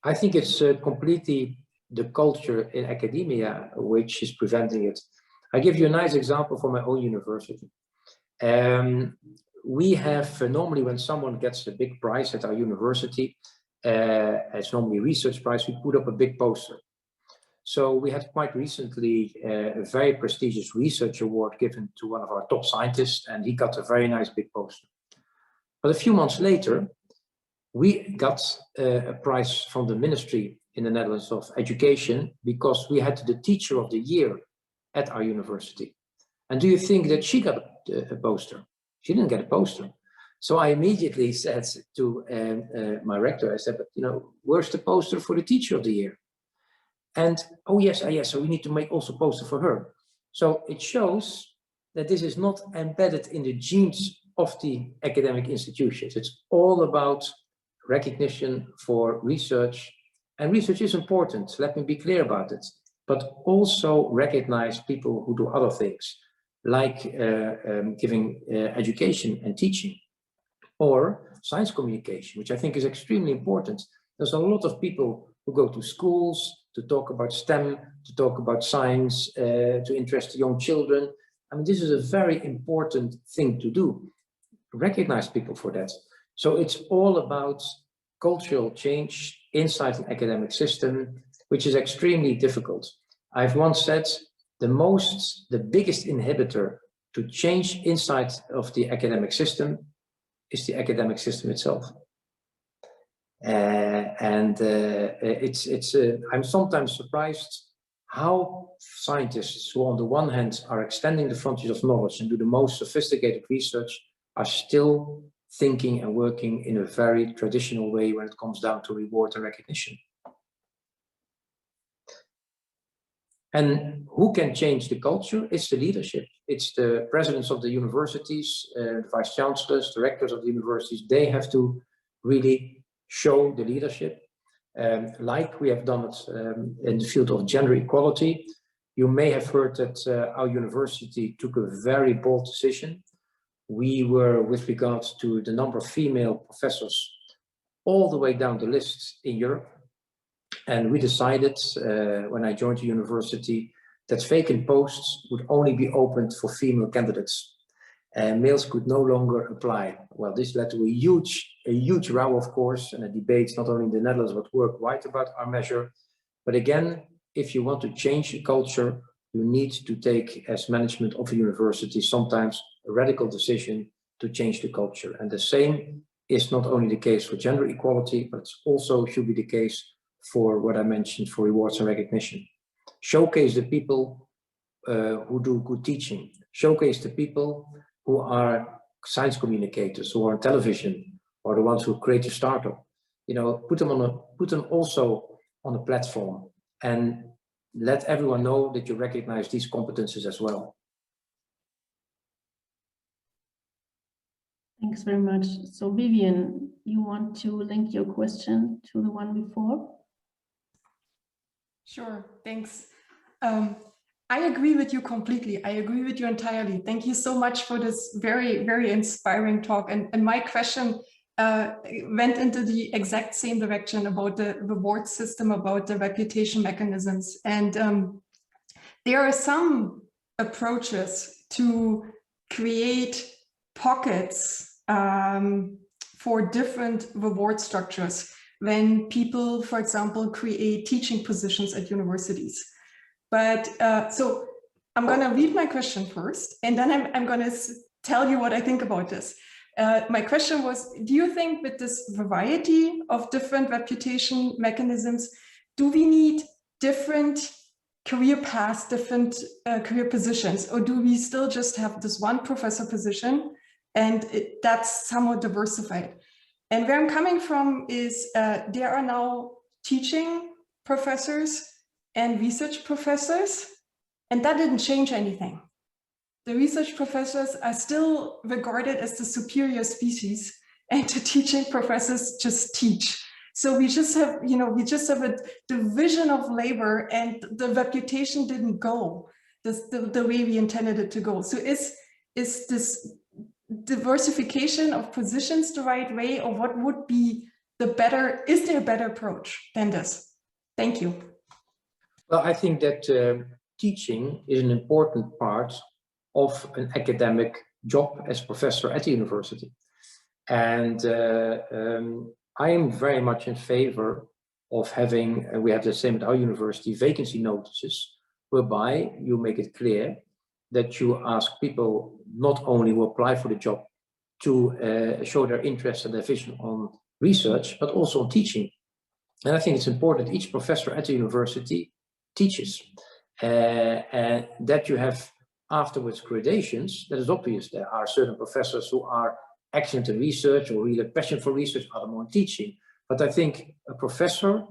C: I think it's completely the culture in academia which is preventing it. I give you a nice example from my own university. We have normally when someone gets a big prize at our university, it's normally a research prize, we put up a big poster. So we had quite recently a very prestigious research award given to one of our top scientists, and he got a very nice big poster. But a few months later, we got a prize from the Ministry in the Netherlands of Education because we had the Teacher of the Year at our university. And do you think that she got a poster? She didn't get a poster. So I immediately said to my rector, I said, but you know, where's the poster for the Teacher of the Year? And oh yes, so we need to make also a poster for her. So it shows that this is not embedded in the genes of the academic institutions. It's all about recognition for research, and research is important, let me be clear about it, but also recognize people who do other things, like giving education and teaching, or science communication, which I think is extremely important. There's a lot of people who go to schools to talk about STEM, to talk about science, to interest young children. I mean, this is a very important thing to do. Recognize people for that. So it's all about cultural change inside an academic system, which is extremely difficult. I've once said the biggest inhibitor to change inside of the academic system is the academic system itself. I'm sometimes surprised how scientists who on the one hand are extending the frontiers of knowledge and do the most sophisticated research are still thinking and working in a very traditional way when it comes down to reward and recognition. And who can change the culture? It's the leadership. It's the presidents of the universities, the vice chancellors, directors of the universities. They have to really show the leadership, like we have done it in the field of gender equality. You may have heard that our university took a very bold decision. We were, with regards to the number of female professors, all the way down the list in Europe. And we decided, when I joined the university, that vacant posts would only be opened for female candidates. And males could no longer apply. Well, this led to a huge row, of course, and a debate not only in the Netherlands, but worldwide about our measure. But again, if you want to change the culture, you need to take, as management of a university, sometimes a radical decision to change the culture. And the same is not only the case for gender equality, but it also should be the case for what I mentioned, for rewards and recognition. Showcase the people who do good teaching. Showcase the people who are science communicators, who are on television, or the ones who create a startup. You know, put them also on a platform and let everyone know that you recognize these competences as well.
B: Thanks very much. So Vivian, you want to link your question to the one before?
E: Sure, thanks. I agree with you completely. I agree with you entirely. Thank you so much for this very, very inspiring talk. And my question went into the exact same direction about the reward system, about the reputation mechanisms. And there are some approaches to create pockets for different reward structures when people, for example, create teaching positions at universities. But so I'm going to read my question first, and then I'm going to tell you what I think about this. My question was, do you think with this variety of different reputation mechanisms, do we need different career paths, different career positions, or do we still just have this one professor position and that's somewhat diversified? And where I'm coming from is there are now teaching professors and research professors, and that didn't change anything. The research professors are still regarded as the superior species, and the teaching professors just teach. So we just have, we just have a division of labor, and the reputation didn't go the way we intended it to go. So is this diversification of positions the right way, or what would be the better, is there a better approach than this? Thank you.
C: Well, I think that teaching is an important part of an academic job as professor at the university. And I am very much in favor of having, and we have the same at our university, vacancy notices, whereby you make it clear that you ask people not only who apply for the job to show their interest and their vision on research, but also on teaching. And I think it's important that each professor at the university teaches, and that you have afterwards gradations. That is obvious. There are certain professors who are excellent in research or really passion for research, other more in teaching. But I think a professor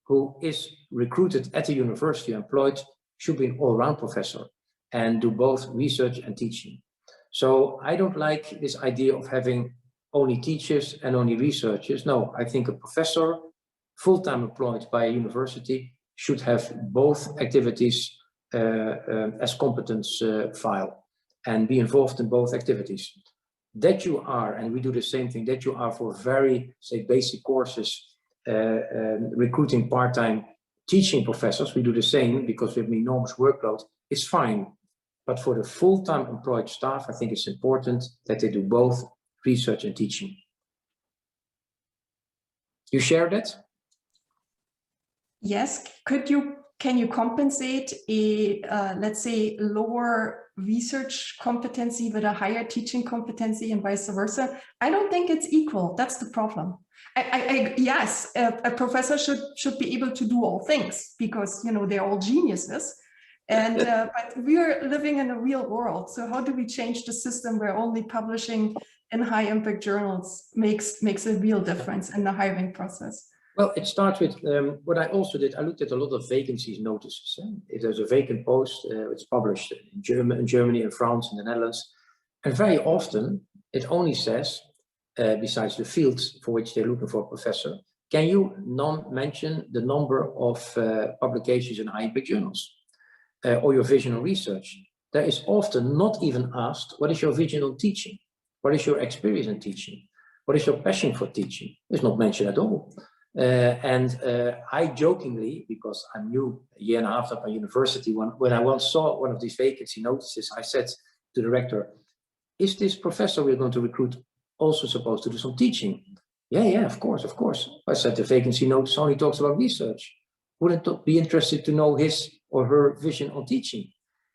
C: who is recruited at the university, employed, should be an all-round professor and do both research and teaching. So I don't like this idea of having only teachers and only researchers. No, I think a professor, full-time employed by a university, should have both activities as competence file and be involved in both activities. That you are, and we do the same thing, that you are for very, say, basic courses, recruiting part-time teaching professors, we do the same because we have an enormous workload, is fine. But for the full-time employed staff, I think it's important that they do both research and teaching. You share that?
E: Yes. Can you compensate a, let's say, lower research competency with a higher teaching competency and vice versa? I don't think it's equal. That's the problem. Yes, a professor should be able to do all things because, they're all geniuses. And but we're living in a real world. So how do we change the system where only publishing in high impact journals makes a real difference in the hiring process?
C: Well, it starts with what I also did. I looked at a lot of vacancies notices. If there's a vacant post, it's published in Germany, and France, and the Netherlands. And very often it only says, besides the fields for which they're looking for a professor, can you mention the number of publications in high impact journals or your vision on research? There is often not even asked, what is your vision on teaching? What is your experience in teaching? What is your passion for teaching? It's not mentioned at all. I jokingly, because I'm new, a year and a half at my university, when I once saw one of these vacancy notices, I said to the rector, is this professor we're going to recruit also supposed to do some teaching? Yeah, of course. I said the vacancy notice only talks about research. Wouldn't it be interested to know his or her vision on teaching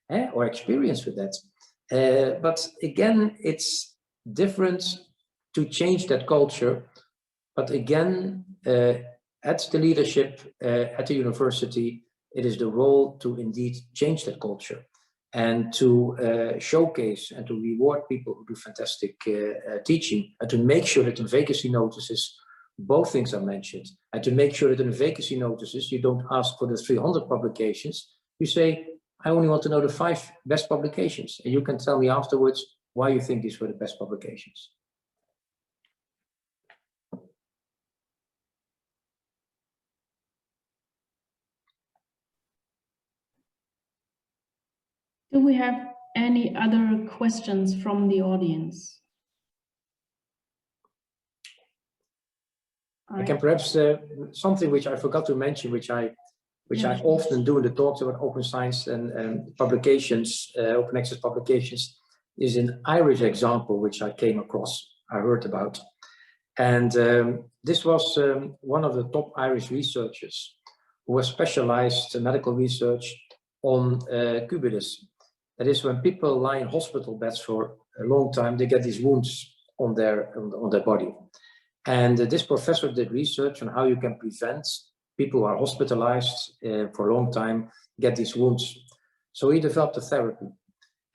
C: or experience with that? But again, it's different to change that culture. But again, at the leadership at the university, it is the role to indeed change that culture and to showcase and to reward people who do fantastic teaching, and to make sure that in vacancy notices, both things are mentioned, and to make sure that in the vacancy notices, you don't ask for the 300 publications. You say, I only want to know the 5 best publications, and you can tell me afterwards why you think these were the best publications.
B: Do we have any other questions from the audience?
C: I can perhaps something which I forgot to mention, which I often do in the talks about open science and publications, open access publications, is an Irish example which I came across, I heard about. And this was one of the top Irish researchers who was specialized in medical research on cubitus. That is, when people lie in hospital beds for a long time, they get these wounds on their body. And this professor did research on how you can prevent people who are hospitalized for a long time get these wounds. So he developed a therapy,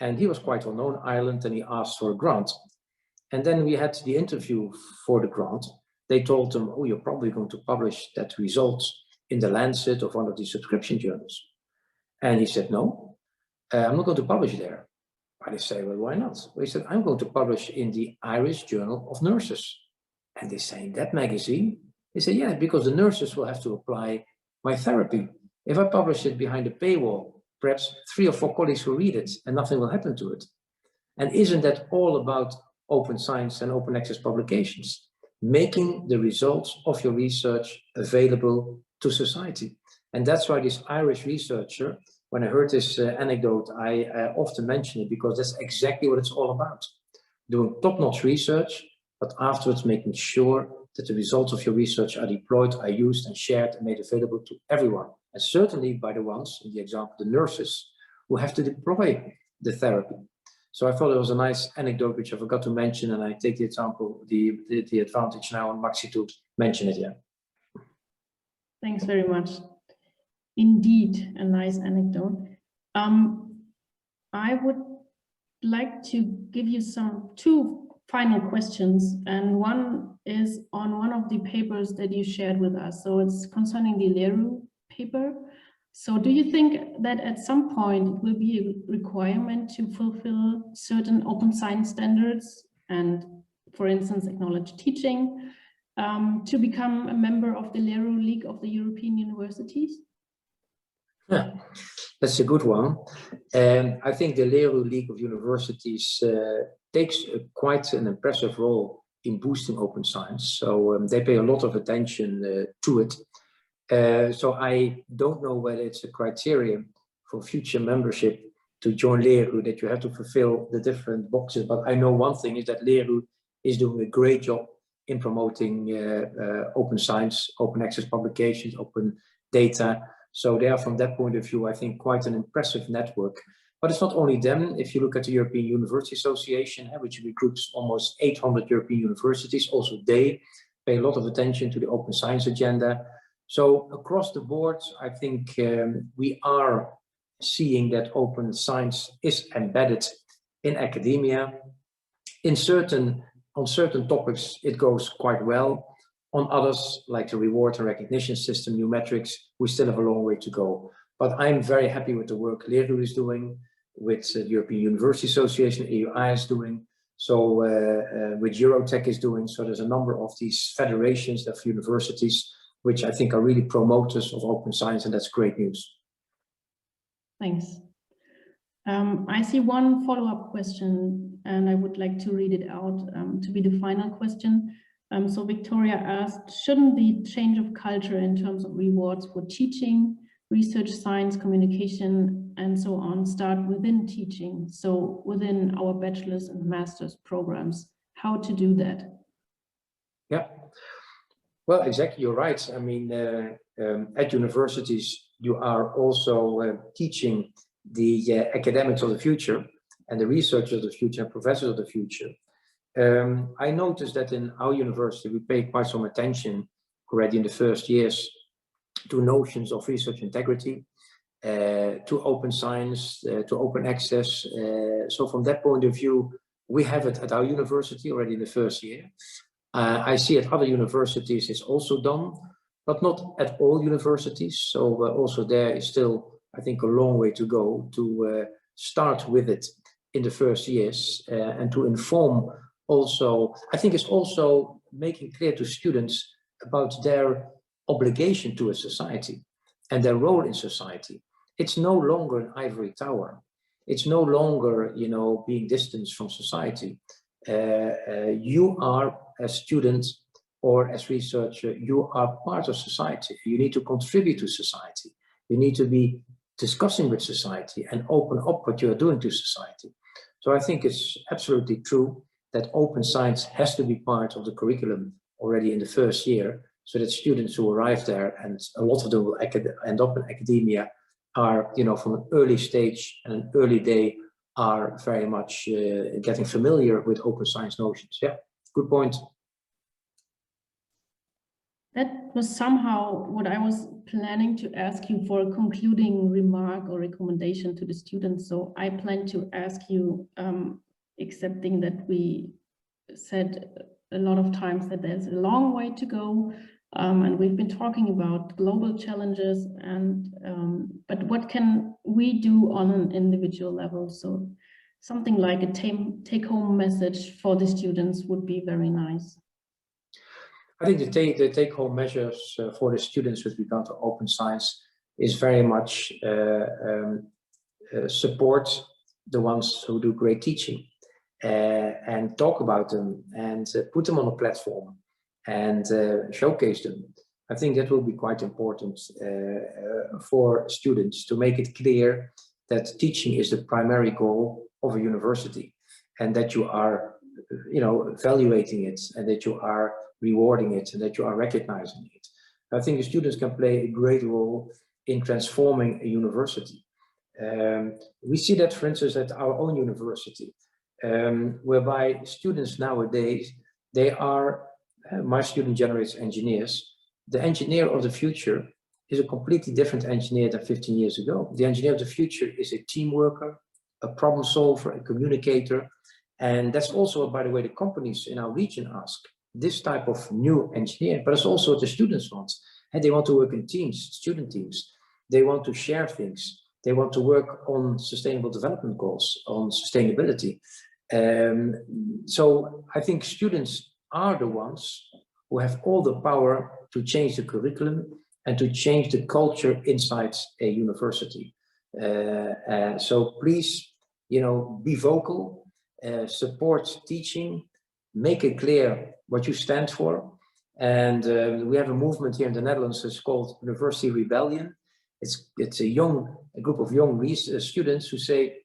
C: and he was quite well known in Ireland, and he asked for a grant. And then we had the interview for the grant. They told him, oh, you're probably going to publish that results in the Lancet of one of these subscription journals. And he said, no, I'm not going to publish there. And they say, well, why not? Well, he said, I'm going to publish in the Irish Journal of Nurses. And they say, in that magazine? They say, yeah, because the nurses will have to apply my therapy. If I publish it behind a paywall, perhaps 3 or 4 colleagues will read it and nothing will happen to it. And isn't that all about open science and open access publications? Making the results of your research available to society. And that's why this Irish researcher, when I heard this anecdote, I often mention it, because that's exactly what it's all about. Doing top-notch research, but afterwards making sure that the results of your research are deployed, are used and shared and made available to everyone. And certainly by the ones, in the example, the nurses, who have to deploy the therapy. So I thought it was a nice anecdote, which I forgot to mention, and I take the example, the advantage now on Maxi to mention it here.
B: Thanks very much. Indeed, a nice anecdote. I would like to give you two final questions, and one is on one of the papers that you shared with us. So it's concerning the Leru paper. So do you think that at some point it will be a requirement to fulfill certain open science standards and, for instance, acknowledge teaching to become a member of the Leru League of the European Universities?
C: Yeah, that's a good one. And I think the Leru League of Universities takes quite an impressive role in boosting open science. So they pay a lot of attention to it. So I don't know whether it's a criterion for future membership to join Leru that you have to fulfill the different boxes. But I know one thing is that Leru is doing a great job in promoting open science, open access publications, open data. So they are, from that point of view, I think, quite an impressive network. But it's not only them. If you look at the European University Association, which recruits almost 800 European universities, also they pay a lot of attention to the open science agenda. So across the board, I think we are seeing that open science is embedded in academia. On certain topics, it goes quite well. On others, like the reward and recognition system, new metrics, we still have a long way to go. But I'm very happy with the work Leru is doing, with the European University Association, EUI is doing, so with Eurotech is doing. So there's a number of these federations of universities which I think are really promoters of open science, and that's great news. Thanks.
B: I see one follow-up question, and I would like to read it out to be the final question. So Victoria asked, shouldn't the change of culture in terms of rewards for teaching, research, science, communication, and so on start within teaching, so within our bachelor's and master's programs? How to do that?
C: Yeah. Well, exactly, you're right. I mean, at universities, you are also teaching the academics of the future and the researchers of the future and professors of the future. I noticed that in our university, we pay quite some attention already in the first years to notions of research integrity, to open science, to open access. So from that point of view, we have it at our university already in the first year. I see at other universities it's also done, but not at all universities. So also there is still, I think, a long way to go to start with it in the first years and to inform also. I think it's also making clear to students about their obligation to a society and their role in society. It's no longer an ivory tower. It's no longer, you know, being distanced from society. You are, as students or as researcher, you are part of society. You need to contribute to society. You need to be discussing with society and open up what you are doing to society. So I think it's absolutely true that open science has to be part of the curriculum already in the first year, so that students who arrive there, and a lot of them will end up in academia, are, you know, from an early stage and an early day are very much getting familiar with open science notions. Yeah, good point.
B: That was somehow what I was planning to ask you for a concluding remark or recommendation to the students. So I plan to ask you, accepting that we said a lot of times that there's a long way to go, and we've been talking about global challenges, and but what can we do on an individual level? So something like a take-home message for the students would be very nice.
C: I think the take-home measures for the students with regard to open science is very much support the ones who do great teaching and talk about them and put them on a platform and showcase them. I think that will be quite important for students to make it clear that teaching is the primary goal of a university, and that you are, you know, evaluating it, and that you are rewarding it, and that you are recognizing it. I think the students can play a great role in transforming a university. We see that, for instance, at our own university, whereby students nowadays, they are, my student generates engineers. The engineer of the future is a completely different engineer than 15 years ago. The engineer of the future is a team worker, a problem solver, a communicator. And that's also, by the way, the companies in our region ask this type of new engineer, but it's also what the students want. And they want to work in teams, student teams. They want to share things. They want to work on sustainable development goals, on sustainability. So I think students are the ones who have all the power to change the curriculum and to change the culture inside a university. So please, you know, be vocal, support teaching, make it clear what you stand for. And we have a movement here in the Netherlands. It's called University Rebellion. It's a group of young students who say,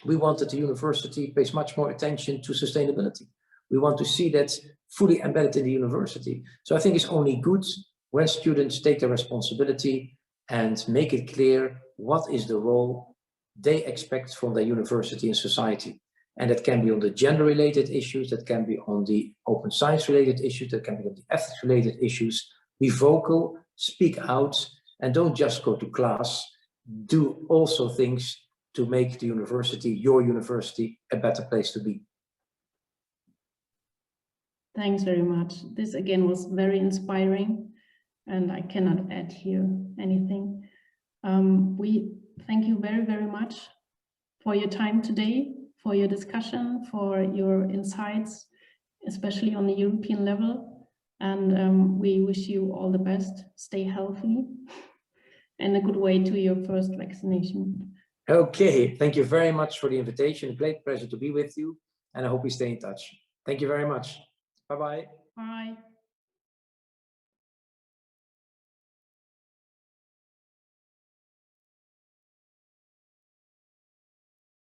C: we want that the university pays much more attention to sustainability. We want to see that fully embedded in the university. So I think it's only good when students take their responsibility and make it clear what is the role they expect from their university and society. And that can be on the gender-related issues, that can be on the open science-related issues, that can be on the ethics-related issues. Be vocal, speak out, and don't just go to class. Do also things to make the university, your university, a better place to be.
B: Thanks very much. This again was very inspiring, and I cannot add here anything. We thank you very, very much for your time today, for your discussion, for your insights, especially on the European level. And we wish you all the best. Stay healthy and a good way to your first vaccination.
C: Okay, thank you very much for the invitation. Great pleasure to be with you, and I hope we stay in touch. Thank you very much. Bye-bye.
B: Bye.